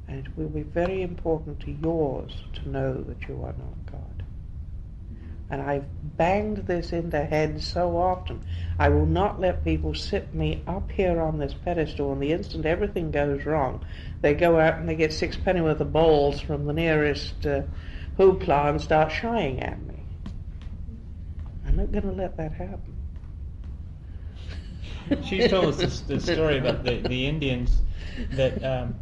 And it will be very important to yours to know that you are not God. And I've banged this into heads so often. I will not let people sit me up here on this pedestal, and the instant everything goes wrong, they go out and they get sixpennyworth of bowls from the nearest hoopla and start shying at me. I'm not going to let that happen. She's told us this story about the Indians that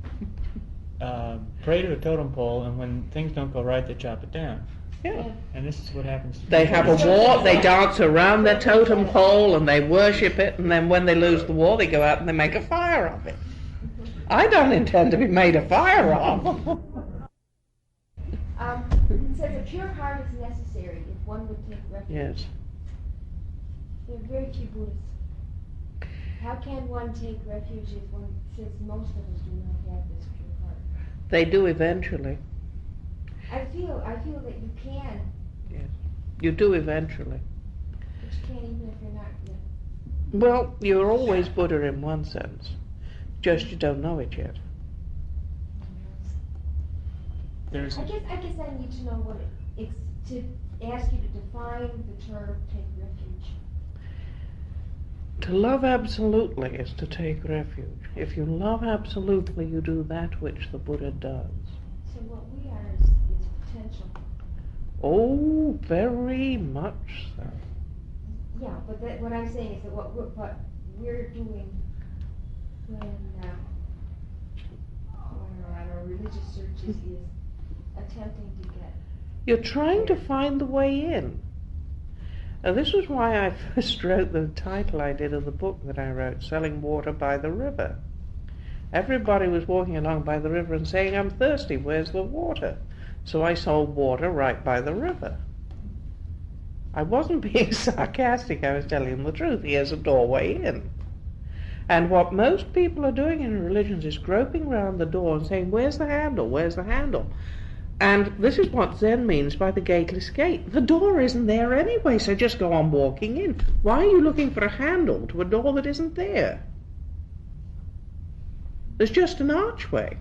pray to a totem pole, and when things don't go right, they chop it down. Yeah. And this is what happens. They have a war, they dance around their totem pole and they worship it, and then when they lose the war, they go out and they make a fire of it. I don't intend to be made a fire of. It says a pure heart is necessary if one would take refuge. Yes. There are very few Buddhists. How can one take refuge since most of us do not have this pure heart? They do eventually. I feel that you can. Yes. You do eventually. But you can't even if you're not yet. Well, you're always Buddha in one sense. Just you don't know it yet. I guess I need to know what it's to ask you to define the term take refuge. To love absolutely is to take refuge. If you love absolutely, you do that which the Buddha does. So what we are is potential. Oh, very much so. Yeah, but what I'm saying is that what we're doing when we're on our religious searches is attempting to get. You're trying to find the way in. Now, this was why I first wrote the title I did of the book that I wrote, Selling Water by the River. Everybody was walking along by the river and saying, I'm thirsty, where's the water? So I sold water right by the river. I wasn't being sarcastic, I was telling them the truth. Here's a doorway in. And what most people are doing in religions is groping around the door and saying, where's the handle, where's the handle? And this is what Zen means by the gateless gate. The door isn't there anyway, so just go on walking in. Why are you looking for a handle to a door that isn't there? There's just an archway.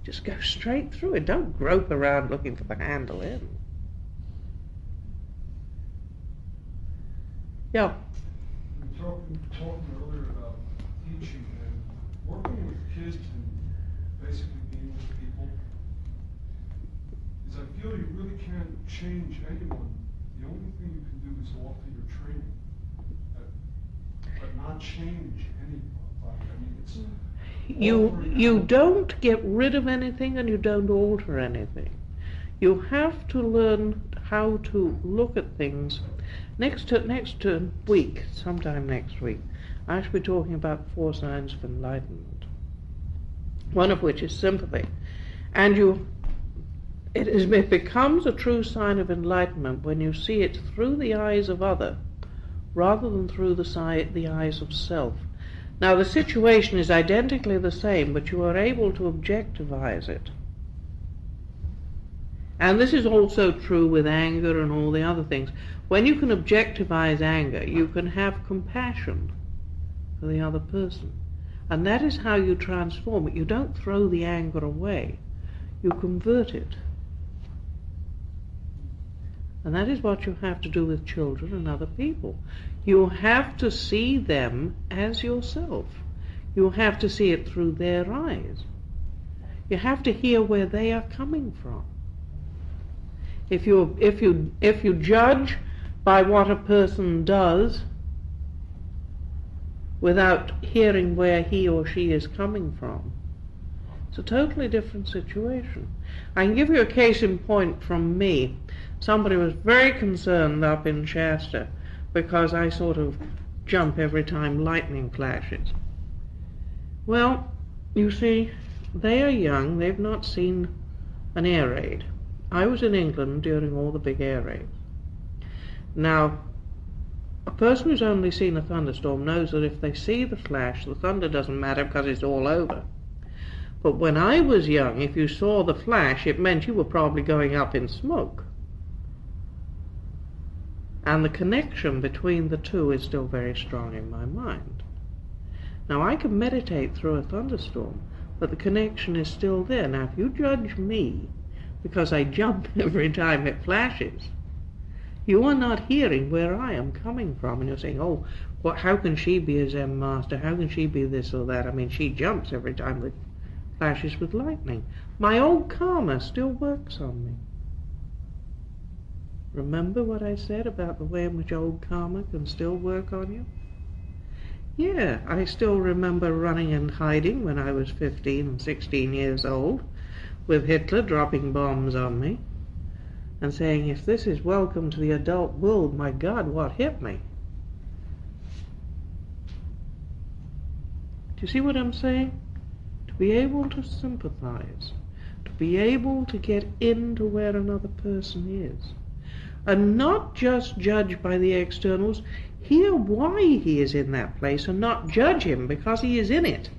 Just go straight through it. Don't grope around looking for the handle in. Yeah. We were talking earlier about teaching and working with kids and basically being with people. Is I feel you really can't change anyone. The only thing you can do is offer your training, but not change anybody. I mean, it's you don't get rid of anything and you don't alter anything. You have to learn how to look at things. Next week, sometime next week, I shall be talking about 4 signs of enlightenment, one of which is sympathy. And it becomes a true sign of enlightenment when you see it through the eyes of other rather than through the eyes of self. Now the situation is identically the same, but you are able to objectivize it. And this is also true with anger and all the other things. When you can objectivize anger, you can have compassion for the other person. And that is how you transform it. You don't throw the anger away. You convert it. And that is what you have to do with children and other people. You have to see them as yourself. You have to see it through their eyes. You have to hear where they are coming from. If you judge by what a person does without hearing where he or she is coming from, it's a totally different situation. I can give you a case in point from me. Somebody was very concerned up in Shasta because I sort of jump every time lightning flashes. Well, you see, they are young, they've not seen an air raid. I was in England during all the big air raids. Now, a person who's only seen a thunderstorm knows that if they see the flash, the thunder doesn't matter because it's all over. But when I was young, if you saw the flash, it meant you were probably going up in smoke. And the connection between the two is still very strong in my mind. Now, I can meditate through a thunderstorm, but the connection is still there. Now, if you judge me because I jump every time it flashes, you are not hearing where I am coming from, and you're saying, oh, how can she be a Zen master? How can she be this or that? I mean, she jumps every time it flashes with lightning. My old karma still works on me. Remember what I said about the way in which old karma can still work on you? Yeah, I still remember running and hiding when I was 15 and 16 years old, with Hitler dropping bombs on me, and saying, if this is welcome to the adult world, my God, what hit me? Do you see what I'm saying? To be able to sympathize, to be able to get into where another person is, and not just judge by the externals, hear why he is in that place and not judge him because he is in it.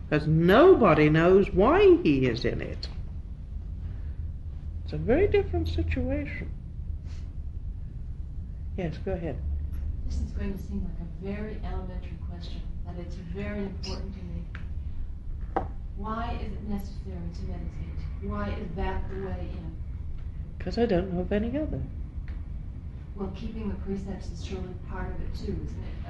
Because nobody knows why he is in it. It's a very different situation. Yes, go ahead. This is going to seem like a very elementary question, but it's very important to me. Why is it necessary to meditate? Why is that the way in? Because I don't know of any other. Well, keeping the precepts is surely part of it too, isn't it? I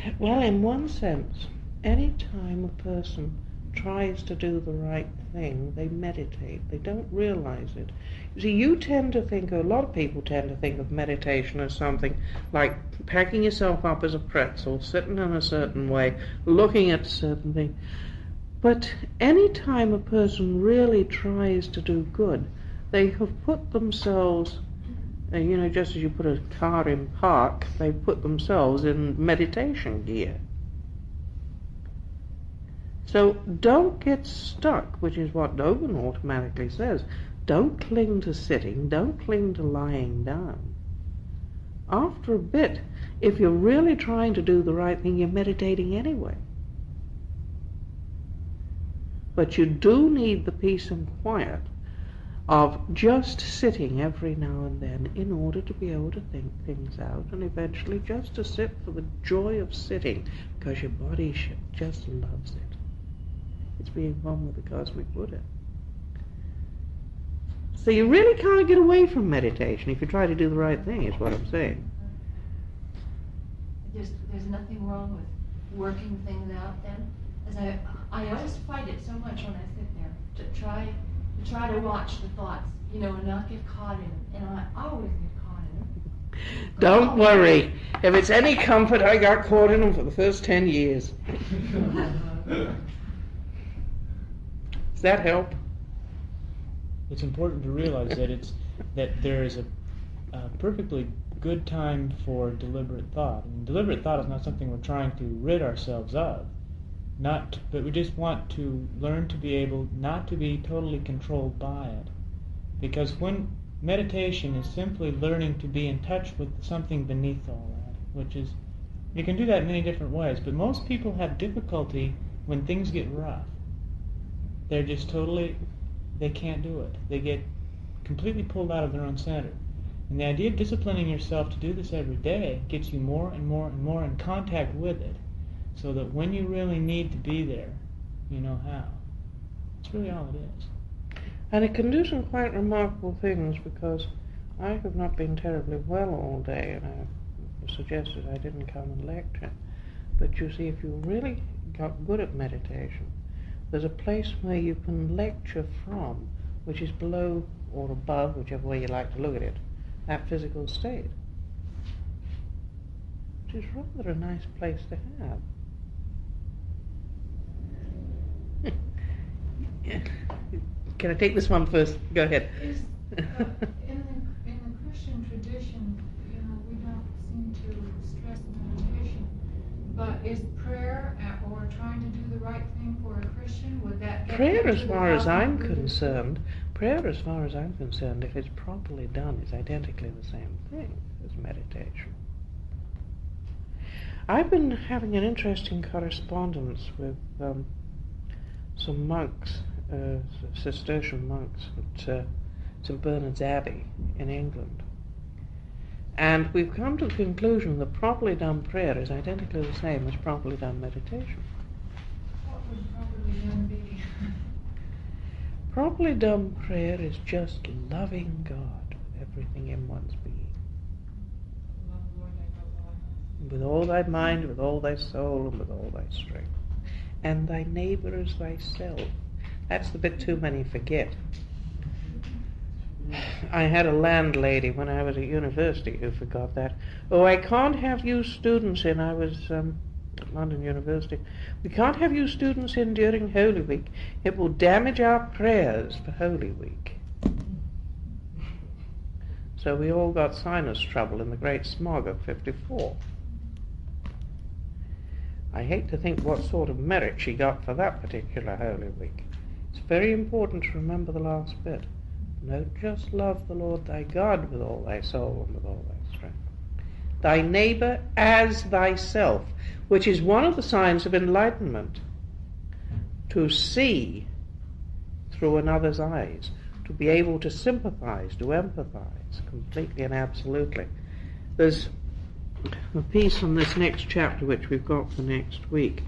mean, well, in one sense, any time a person tries to do the right thing, they meditate. They don't realize it. You see, you tend to think, a lot of people tend to think of meditation as something like packing yourself up as a pretzel, sitting in a certain way, looking at a certain thing. But any time a person really tries to do good, they have put themselves, just as you put a car in park, they put themselves in meditation gear. So don't get stuck, which is what Dogen automatically says. Don't cling to sitting, don't cling to lying down. After a bit, if you're really trying to do the right thing, you're meditating anyway. But you do need the peace and quiet of just sitting every now and then in order to be able to think things out, and eventually just to sit for the joy of sitting, because your body just loves it. It's being one with the cosmic Buddha. So you really can't get away from meditation if you try to do the right thing, is what I'm saying. There's nothing wrong with working things out then? As I always fight it so much when I sit there to try to watch the thoughts, and not get caught in them. And I always get caught in them. Don't worry. If it's any comfort, I got caught in them for the first 10 years. Does that help? It's important to realize that there is a perfectly good time for deliberate thought. And deliberate thought is not something we're trying to rid ourselves of. But we just want to learn to be able not to be totally controlled by it. Because when meditation is simply learning to be in touch with something beneath all that, which is, you can do that in many different ways, but most people have difficulty when things get rough. They're just totally, they can't do it. They get completely pulled out of their own center. And the idea of disciplining yourself to do this every day gets you more and more and more in contact with it, so that when you really need to be there, you know how. That's really all it is. And it can do some quite remarkable things, because I have not been terribly well all day, and I suggested I didn't come and lecture. But you see, if you really got good at meditation, there's a place where you can lecture from, which is below or above, whichever way you like to look at it, that physical state, which is rather a nice place to have. Can I take this one first? Go ahead. Is, in the Christian tradition, we don't seem to stress meditation, but is prayer or trying to do the right thing for a Christian, would that get Prayer, them as to the far as cosmic I'm Buddha? concerned, if it's properly done, is identically the same thing as meditation. I've been having an interesting correspondence with some monks, Cistercian monks at St. Bernard's Abbey in England. And we've come to the conclusion that properly done prayer is identically the same as properly done meditation. What would properly done be? Properly done prayer is just loving God with everything in one's being. Love the Lord thy God with all thy heart. With all thy mind, with all thy soul, and with all thy strength. And thy neighbour as thyself. That's the bit too many forget. I had a landlady when I was at university who forgot that. Oh, I can't have you students in. I was at London University. We can't have you students in during Holy Week. It will damage our prayers for Holy Week. So we all got sinus trouble in the great smog of 54. I hate to think what sort of merit she got for that particular Holy Week. It's very important to remember the last bit. Don't just love the Lord thy God with all thy soul and with all thy strength. Thy neighbour as thyself, which is one of the signs of enlightenment. To see through another's eyes, to be able to sympathize, to empathize completely and absolutely. There's a piece on this next chapter which we've got for next week.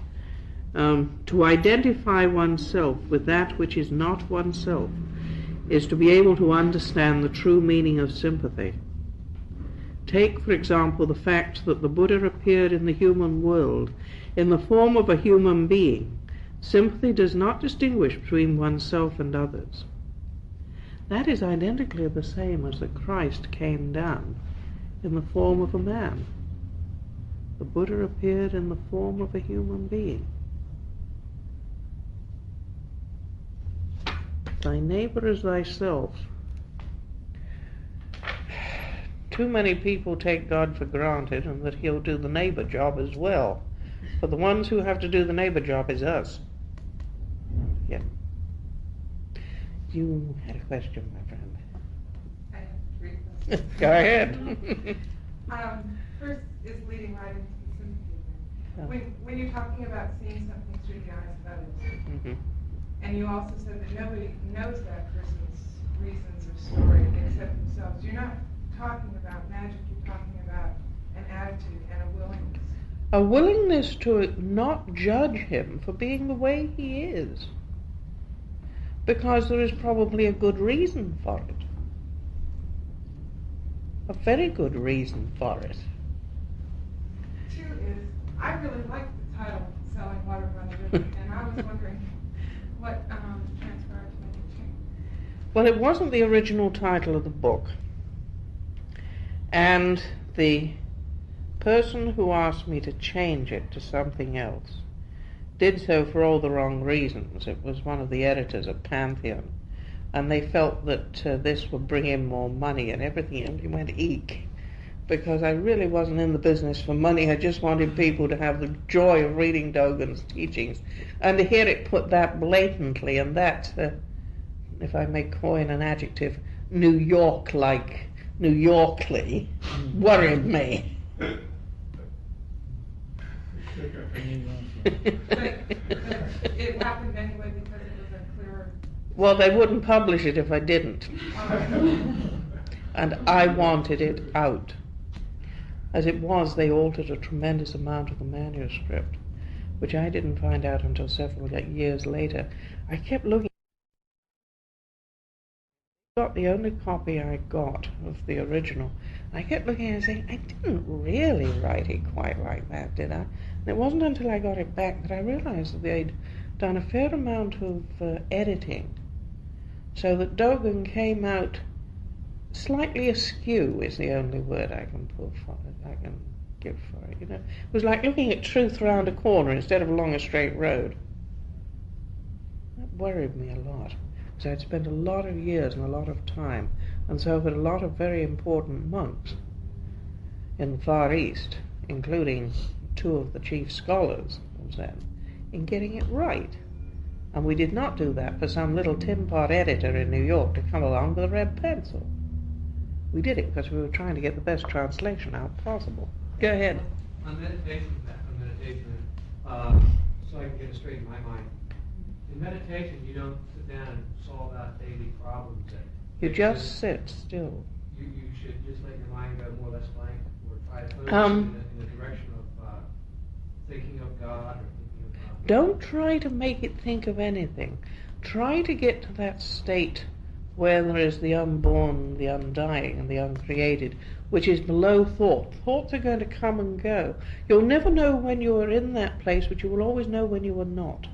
To identify oneself with that which is not oneself is to be able to understand the true meaning of sympathy. Take, for example, the fact that the Buddha appeared in the human world in the form of a human being. Sympathy does not distinguish between oneself and others. That is identically the same as that Christ came down in the form of a man. The Buddha appeared in the form of a human being. Thy neighbour as thyself. Too many people take God for granted and that he'll do the neighbour job as well. For the ones who have to do the neighbour job is us. Yeah. You had a question, my friend. I have 3 questions. Go ahead. First is leading right into the sympathy Yeah. thing. When you're talking about seeing something through the eyes of others, Mm-hmm. and you also said that nobody knows that person's reasons or story except themselves, you're not talking about magic, you're talking about an attitude and a willingness. A willingness to not judge him for being the way he is. Because there is probably a good reason for it. A very good reason for it. 2 is, I really like the title, Selling Water by the River, and I was wondering what transpired to make it change. Well, it wasn't the original title of the book. And the person who asked me to change it to something else did so for all the wrong reasons. It was one of the editors at Pantheon, and they felt that this would bring in more money and everything, and he went, eek, because I really wasn't in the business for money. I just wanted people to have the joy of reading Dogen's teachings, and to hear it put that blatantly, and that, if I may coin an adjective, New Yorkly worried me. But it happened anyway because it was a clearer. Well, they wouldn't publish it if I didn't. And I wanted it out. As it was, they altered a tremendous amount of the manuscript, which I didn't find out until several years later. I kept looking. I got the only copy I got of the original. I kept looking and saying, I didn't really write it quite like that, did I? And it wasn't until I got it back that I realized that they'd done a fair amount of editing, so that Dogen came out slightly askew is the only word I can put for it. I can give for it. You know, it was like looking at truth round a corner instead of along a straight road. That worried me a lot, because I'd spent a lot of years and a lot of time, and so had a lot of very important monks in the Far East, including two of the chief scholars of Zen, in getting it right. And we did not do that for some little tin pot editor in New York to come along with a red pencil. We did it because we were trying to get the best translation out possible. Go ahead. On meditation, so I can get it straight in my mind. In meditation, you don't sit down and solve out daily problems. You just sit still. You should just let your mind go more or less blank, or try to focus in the direction of thinking of God or thinking of Don't try to make it think of anything. Try to get to that state where there is the unborn, the undying, and the uncreated, which is below thought. Thoughts are going to come and go. You'll never know when you are in that place, but you will always know when you are not.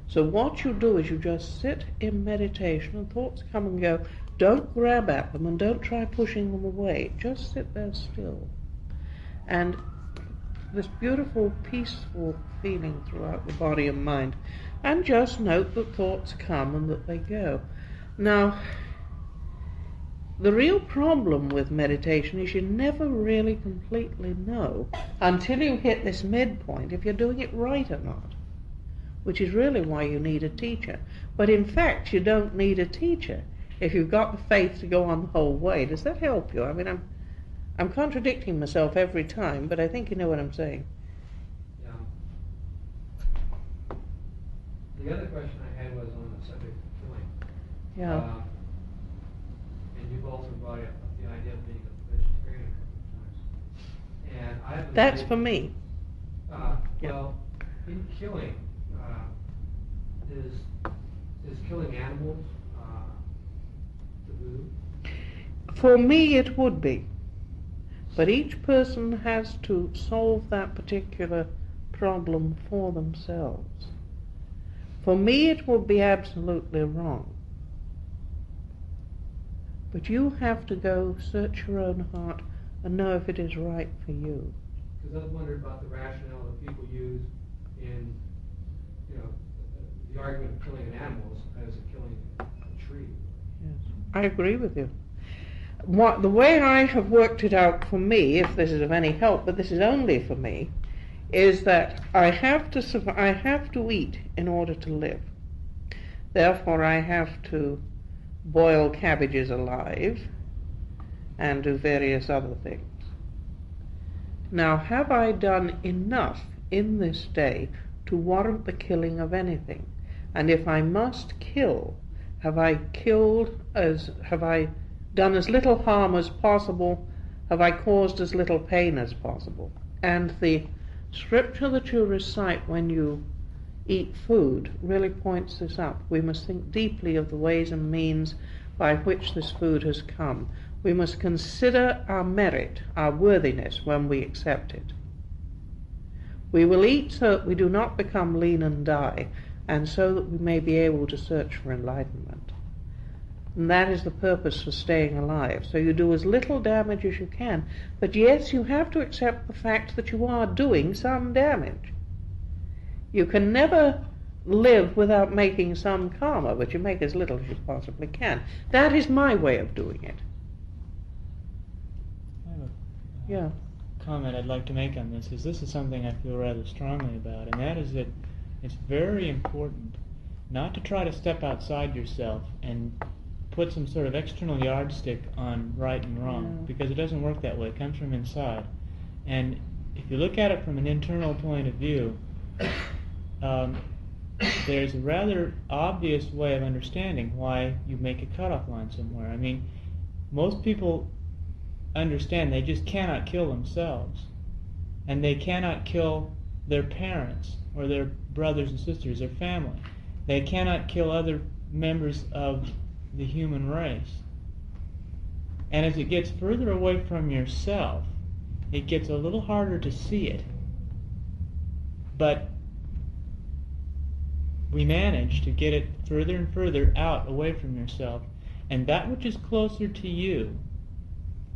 So what you do is you just sit in meditation, and thoughts come and go. Don't grab at them and don't try pushing them away. Just sit there still. And this beautiful, peaceful feeling throughout the body and mind. And just note that thoughts come and that they go. Now, the real problem with meditation is you never really completely know until you hit this midpoint if you're doing it right or not, which is really why you need a teacher. But in fact, you don't need a teacher if you've got the faith to go on the whole way. Does that help you? I mean, I'm contradicting myself every time, but I think you know what I'm saying. The other question I had was on the subject of killing. Yeah. And you've also brought up the idea of being a vegetarian a couple of times. And I have That's for me. Well, in killing, is killing animals taboo? For me, it would be. But each person has to solve that particular problem for themselves. For me, it would be absolutely wrong. But you have to go search your own heart and know if it is right for you. Because I was wondering about the rationale that people use in, the argument of killing an animal as opposed to killing a tree. Yes, I agree with you. The way I have worked it out for me, if this is of any help, but this is only for me, is that I have to eat in order to live. Therefore, I have to boil cabbages alive and do various other things. Now, have I done enough in this day to warrant the killing of anything? And if I must kill, have I done as little harm as possible? Have I caused as little pain as possible? And the scripture that you recite when you eat food really points this up. We must think deeply of the ways and means by which this food has come. We must consider our merit, our worthiness when we accept it. We will eat so that we do not become lean and die, and so that we may be able to search for enlightenment. And that is the purpose for staying alive. So you do as little damage as you can. But yes, you have to accept the fact that you are doing some damage. You can never live without making some karma, but you make as little as you possibly can. That is my way of doing it. I have a comment I'd like to make on this. This is something I feel rather strongly about, and that is that it's very important not to try to step outside yourself and put some sort of external yardstick on right and wrong, because it doesn't work that way. It comes from inside. And if you look at it from an internal point of view, there's a rather obvious way of understanding why you make a cutoff line somewhere. I mean, most people understand they just cannot kill themselves, and they cannot kill their parents or their brothers and sisters, their family. They cannot kill other members of the human race. And as it gets further away from yourself, it gets a little harder to see it. But we manage to get it further and further out away from yourself. And that which is closer to you,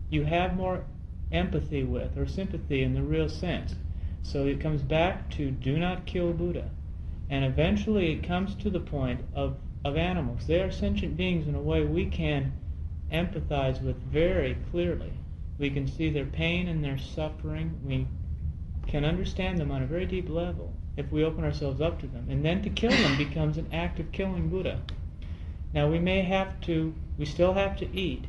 you have more empathy with, or sympathy in the real sense. So it comes back to do not kill Buddha. And eventually it comes to the point of animals. They are sentient beings in a way we can empathize with very clearly. We can see their pain and their suffering. We can understand them on a very deep level if we open ourselves up to them. And then to kill them becomes an act of killing Buddha. Now we still have to eat,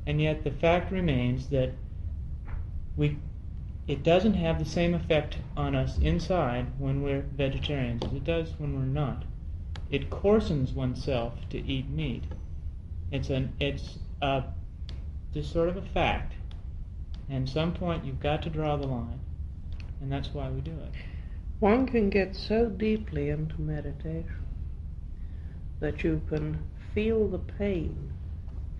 and yet the fact remains that it doesn't have the same effect on us inside when we're vegetarians as it does when we're not. It coarsens oneself to eat meat. It's just sort of a fact. And at some point you've got to draw the line, and that's why we do it. One can get so deeply into meditation that you can feel the pain,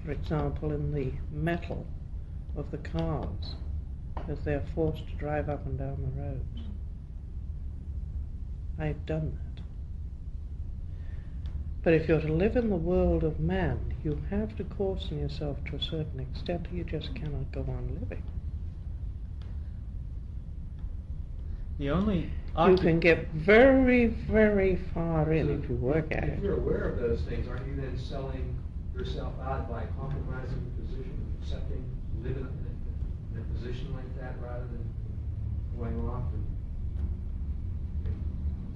for example, in the metal of the cars as they're forced to drive up and down the roads. I've done that. But if you're to live in the world of man, you have to coarsen yourself to a certain extent, or you just cannot go on living. You can get very, very far in if you work at it. If you're aware of those things, aren't you then selling yourself out by compromising the position, accepting, living in a position like that rather than going off and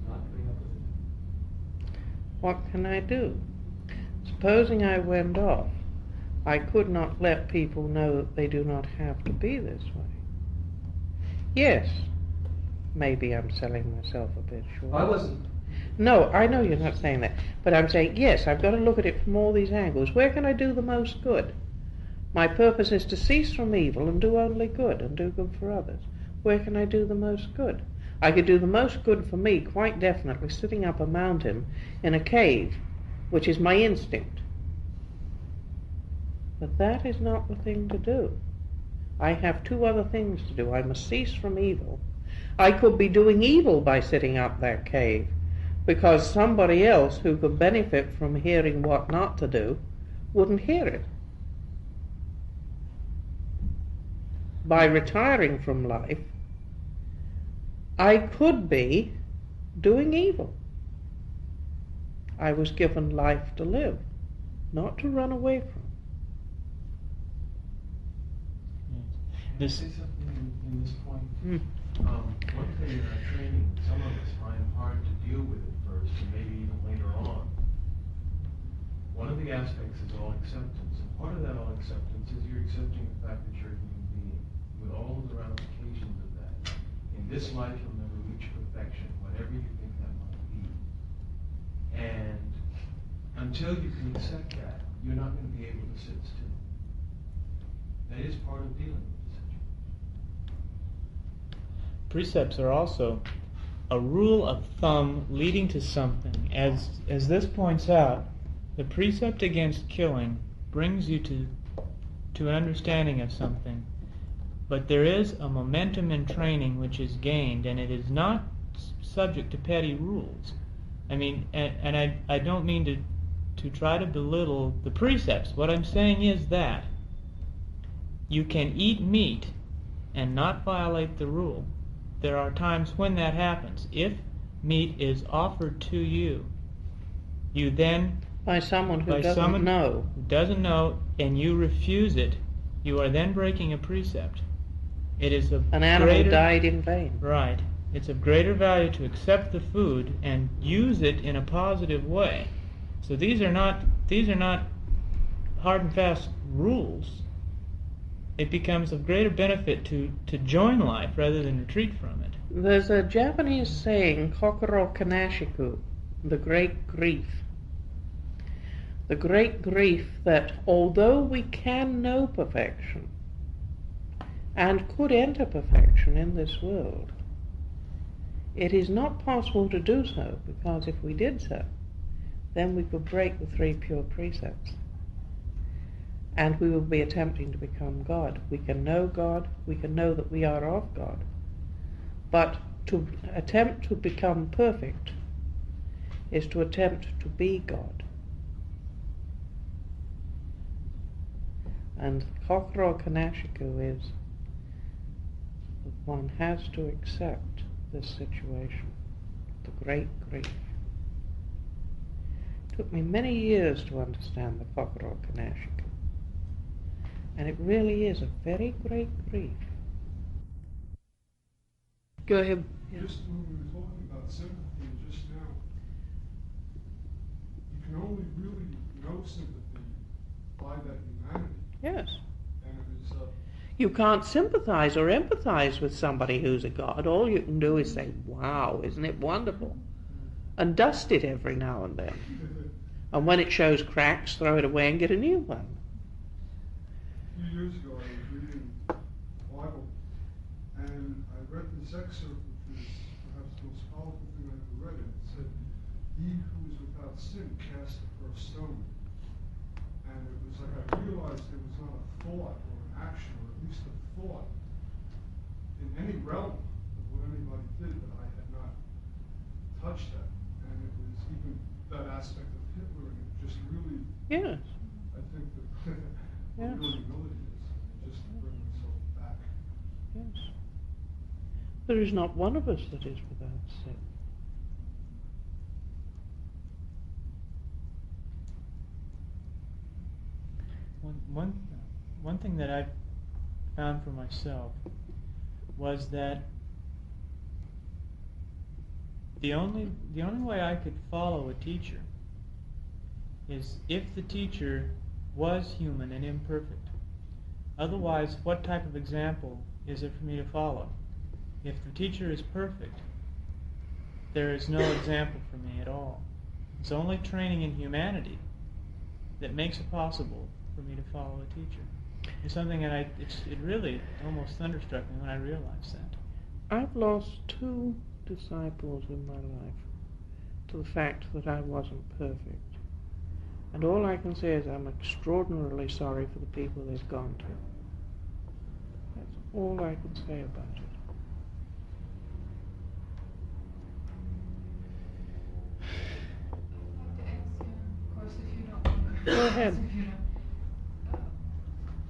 not putting up with it? What can I do? Supposing I went off, I could not let people know that they do not have to be this way. Yes, maybe I'm selling myself a bit short. I wasn't. No, I know you're not saying that. But I'm saying, yes, I've got to look at it from all these angles. Where can I do the most good? My purpose is to cease from evil and do only good, and do good for others. Where can I do the most good? I could do the most good for me, quite definitely, sitting up a mountain in a cave, which is my instinct. But that is not the thing to do. I have two other things to do. I must cease from evil. I could be doing evil by sitting up that cave, because somebody else who could benefit from hearing what not to do wouldn't hear it. By retiring from life, I could be doing evil. I was given life to live, not to run away from. This say something in this point. One thing in our training, some of us find hard to deal with at first, and maybe even later on. One of the aspects is all acceptance, and part of that all acceptance is you're accepting the fact that you're a human being, with all of the ramifications of that. In this life, you'll never reach perfection, whatever you think that might be. And until you can accept that, you're not going to be able to sit still. That is part of dealing with the situation. Precepts are also a rule of thumb leading to something. As this points out, the precept against killing brings you to an understanding of something. But there is a momentum in training which is gained, and it is not subject to petty rules. I mean, and I don't mean to try to belittle the precepts. What I'm saying is that you can eat meat and not violate the rule. There are times when that happens. If meat is offered to you, you then... By someone who doesn't know. Who doesn't know, and you refuse it, you are then breaking a precept. It is an animal died in vain. Right. It's of greater value to accept the food and use it in a positive way. So these are not hard and fast rules, it becomes of greater benefit to join life rather than retreat from it. There's a Japanese saying, kokoro kanashiku, the great grief. The great grief that although we can know perfection and could enter perfection in this world, it is not possible to do so, because if we did so, then we could break the 3 pure precepts. And we will be attempting to become God. We can know God, we can know that we are of God. But to attempt to become perfect is to attempt to be God. And kokoro kanashiku is that one has to accept this situation, the great grief. It took me many years to understand the kokoro kanashiku. And it really is a very great grief. Go ahead. Yeah. Just when we were talking about sympathy just now, you can only really know sympathy by that humanity. Yes. And it is You can't sympathize or empathize with somebody who's a god. All you can do is say, wow, isn't it wonderful? And dust it every now and then. And when it shows cracks, throw it away and get a new one. A few years ago, I was reading the Bible, and I read this excerpt, which is perhaps the most powerful thing I ever read. It said, "He who is without sin cast the first stone." And it was like I realized there was not a thought or an action, or at least a thought, in any realm of what anybody did that I had not touched that. And it was even that aspect of Hitler, and it just really, Yes. I think that Yes. what really humility is, just to bring myself back. Yes. There is not one of us that is without sin. One thing that I found for myself was that the only way I could follow a teacher is if the teacher was human and imperfect. Otherwise, what type of example is it for me to follow? If the teacher is perfect, there is no example for me at all. It's only training in humanity that makes it possible for me to follow a teacher. It's something that it really almost thunderstruck me when I realized that. I've lost 2 disciples in my life to the fact that I wasn't perfect. And all I can say is I'm extraordinarily sorry for the people they've gone to. That's all I can say about it. Of course, if you don't want to. Go ahead. If you don't.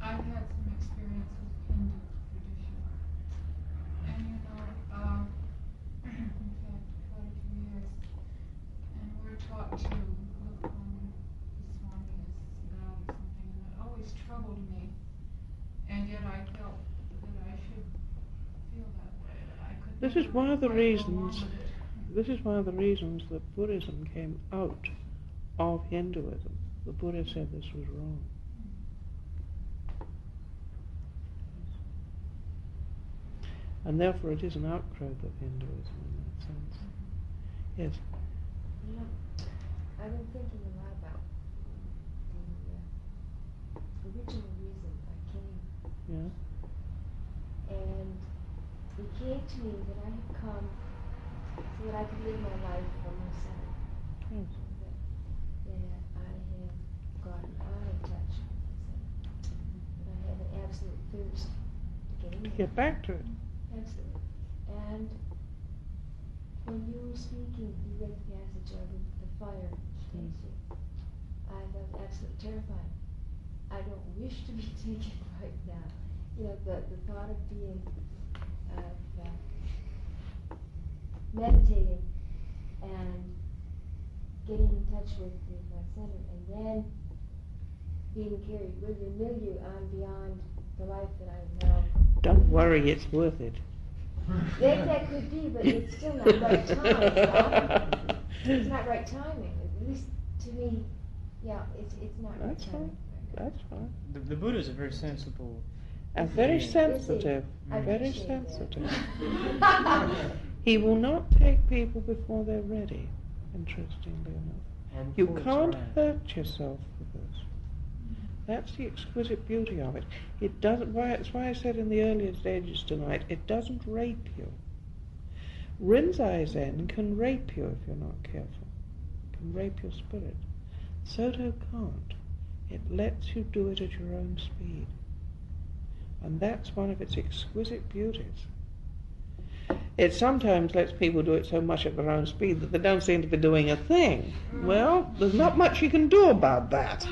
I've had some experience with Hindu tradition. And in fact, quite a few years. And we're taught to look on the Swami as God or something, and it always troubled me. And yet I felt that I should feel that way. That I could This is one of the quite go reasons. along with it. This is one of the reasons that Buddhism came out of Hinduism. The Buddha said this was wrong. And therefore it is an outgrowth of Hinduism in that sense. Yes. You know, I've been thinking a lot about the original reason I came. Yeah. And it came to me that I had come so that I could live my life for myself. Yes. That I had gotten out of touch with myself. That I had an absolute thirst to To get back to it. Absolutely. And when you were speaking, you read the passage of the fire, Stacy. I was absolutely terrified. I don't wish to be taken right now. You know, the thought of being, meditating and getting in touch with my center, and then being carried with a milieu on beyond the life that I know. Don't worry, it's worth it. That could be, but it's still not right time. It's not right timing. At least to me, yeah, it's not right That's timing. fine. That's fine. The Buddha is a very sensible And very being. sensitive. I Very appreciate sensitive. that. He will not take people before they're ready, interestingly enough. Or You before it's can't right. hurt yourself with this. That's the exquisite beauty of it. It doesn't. That's why I said in the earlier stages tonight, it doesn't rape you. Rinzai Zen can rape you if you're not careful. It can rape your spirit. Soto can't. It lets you do it at your own speed. And that's one of its exquisite beauties. It sometimes lets people do it so much at their own speed that they don't seem to be doing a thing. Well, there's not much you can do about that.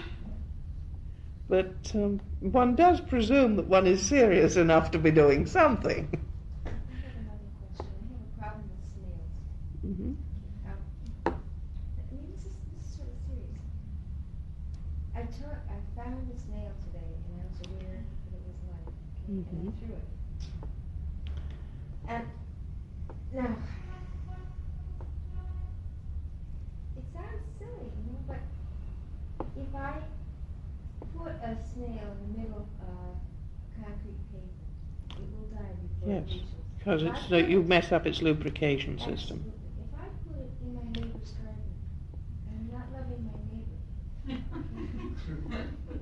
But one does presume that one is serious enough to be doing something. I have another question. I have a problem with snails. Mm-hmm. I mean, this is sort of serious. I found a snail today, and I was aware that it was life, okay, and Mhm. I threw it. And now, it sounds silly, but if I put a snail in the middle of concrete pavement, it will die before Yes, it reaches. because If I it's put you it- mess up its lubrication system. Absolutely. If I put it in my neighbor's garden, I'm not loving my neighbor.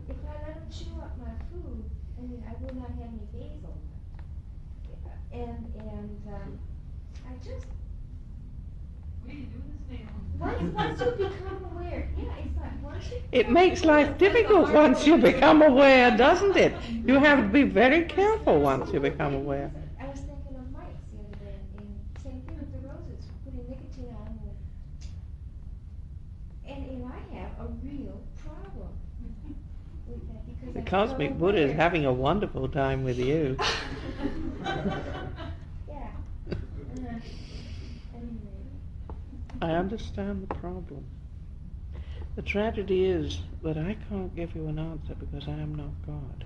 If I let him chew up my food, I mean, I will not have any basil left. And I just, What do you do with the snail? once you become aware, yeah, it's like once you. It become makes aware, life difficult once you become aware, doesn't it? You have to be very careful once you become aware. I was thinking of mice the other day, and same thing with the roses, putting nicotine on them. And I have a real problem with that because The I'm cosmic so Buddha is aware. having a wonderful time with you. Yeah. Anyway. I understand the problem. The tragedy is that I can't give you an answer because I am not God.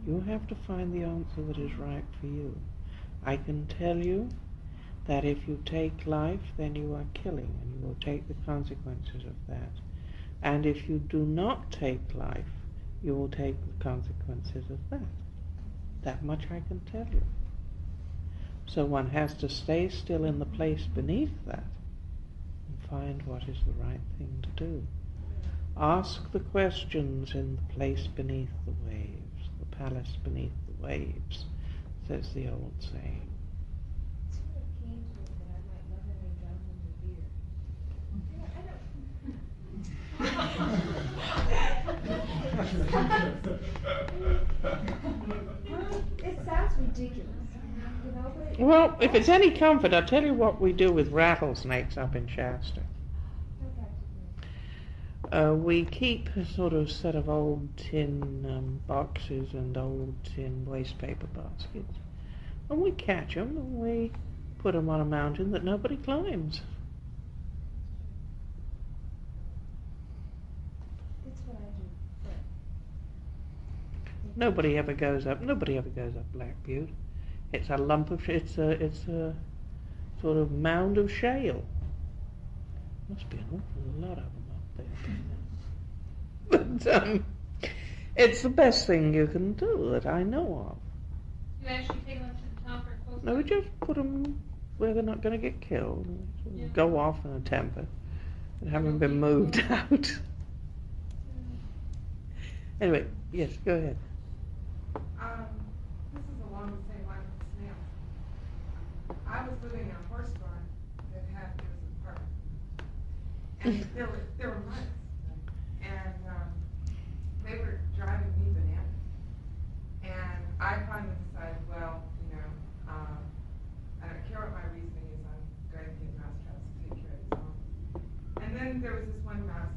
You have to find the answer that is right for you. I can tell you that if you take life, then you are killing, and you will take the consequences of that. And if you do not take life, you will take the consequences of that. That much I can tell you. So one has to stay still in the place beneath that and find what is the right thing to do. Ask the questions in the place beneath the waves, the palace beneath the waves, says the old saying. It sort of came to me that I might lovingly drown them with beer. It sounds ridiculous, but Well, if it's any comfort, I'll tell you what we do with rattlesnakes up in Shasta. We keep a sort of set of old tin boxes and old tin waste paper baskets, and we catch them and we put them on a mountain that nobody climbs. That's what I do. Nobody ever goes up Black Butte. It's a lump of it's a sort of mound of shale. Must be an awful lot of them up there. But it's the best thing you can do that I know of. You actually take them to the top or close? No, we just put them where they're not going to get killed. Yeah. Go off in a temper and haven't been moved out. Anyway, yes, go ahead. This is along the same line with snails. I was living in a horse barn that had this apartment. And there were mice. And they were driving me bananas. And I finally decided, well, I don't care what my reasoning is, I'm going to get mouse traps to take care of this one. And then there was this one mouse.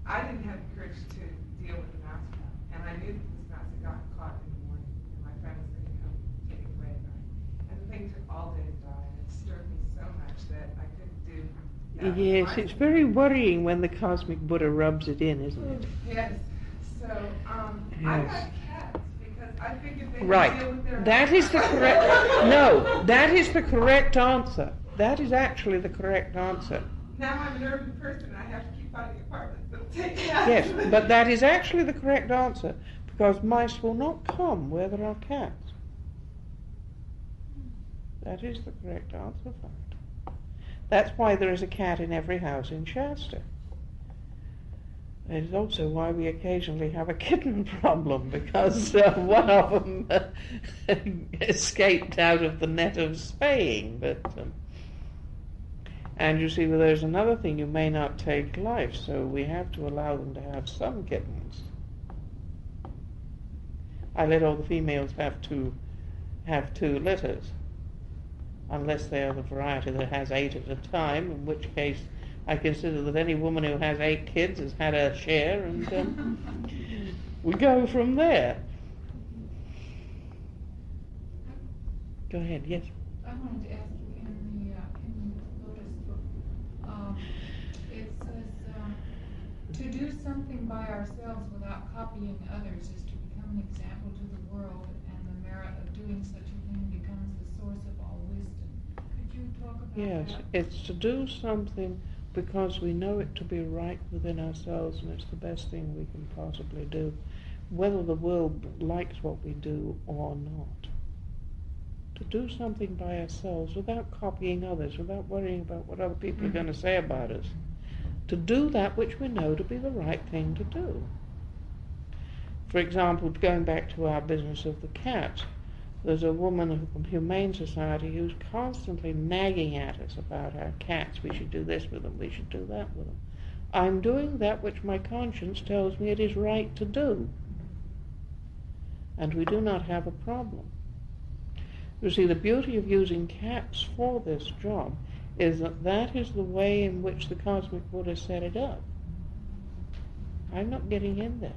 I didn't have the courage to deal with the mouse trap. And I knew that this mouse had gotten caught in the morning. And my friend was going to come take it away at night. And the thing took all day to die. And it disturbed me so much that I couldn't do that. Yes, it's very worrying when the cosmic Buddha rubs it in, isn't it? Yes. So, I got cats because I figured they could Right. deal with their. That is the correct. No, that is the correct answer. That is actually the correct answer. Now I'm an urban person. I have to keep finding apartments that'll take cats. Yes, but that is actually the correct answer. Because mice will not come where there are cats. That is the correct answer for it. That's why there is a cat in every house in Shasta. It is also why we occasionally have a kitten problem, because one of them escaped out of the net of spaying. And you see, well, there's another thing, you may not take life, so we have to allow them to have some kittens. I let all the females have two litters, unless they are the variety that has 8 at a time, in which case I consider that any woman who has 8 kids has had her share, and we go from there. Go ahead, yes. I wanted to ask you, in the Lotus book, it says, to do something by ourselves without copying others is to become an example to the world, and the merit of doing such a thing becomes the source of all wisdom. Could you talk about Yes, that? it's to do something because we know it to be right within ourselves, and it's the best thing we can possibly do, whether the world likes what we do or not. To do something by ourselves without copying others, without worrying about what other people are going to say about us. To do that which we know to be the right thing to do. For example, going back to our business of the cat, there's a woman from Humane Society who's constantly nagging at us about our cats. We should do this with them, we should do that with them. I'm doing that which my conscience tells me it is right to do. And we do not have a problem. You see, the beauty of using cats for this job is that that is the way in which the Cosmic Buddha set it up. I'm not getting in there.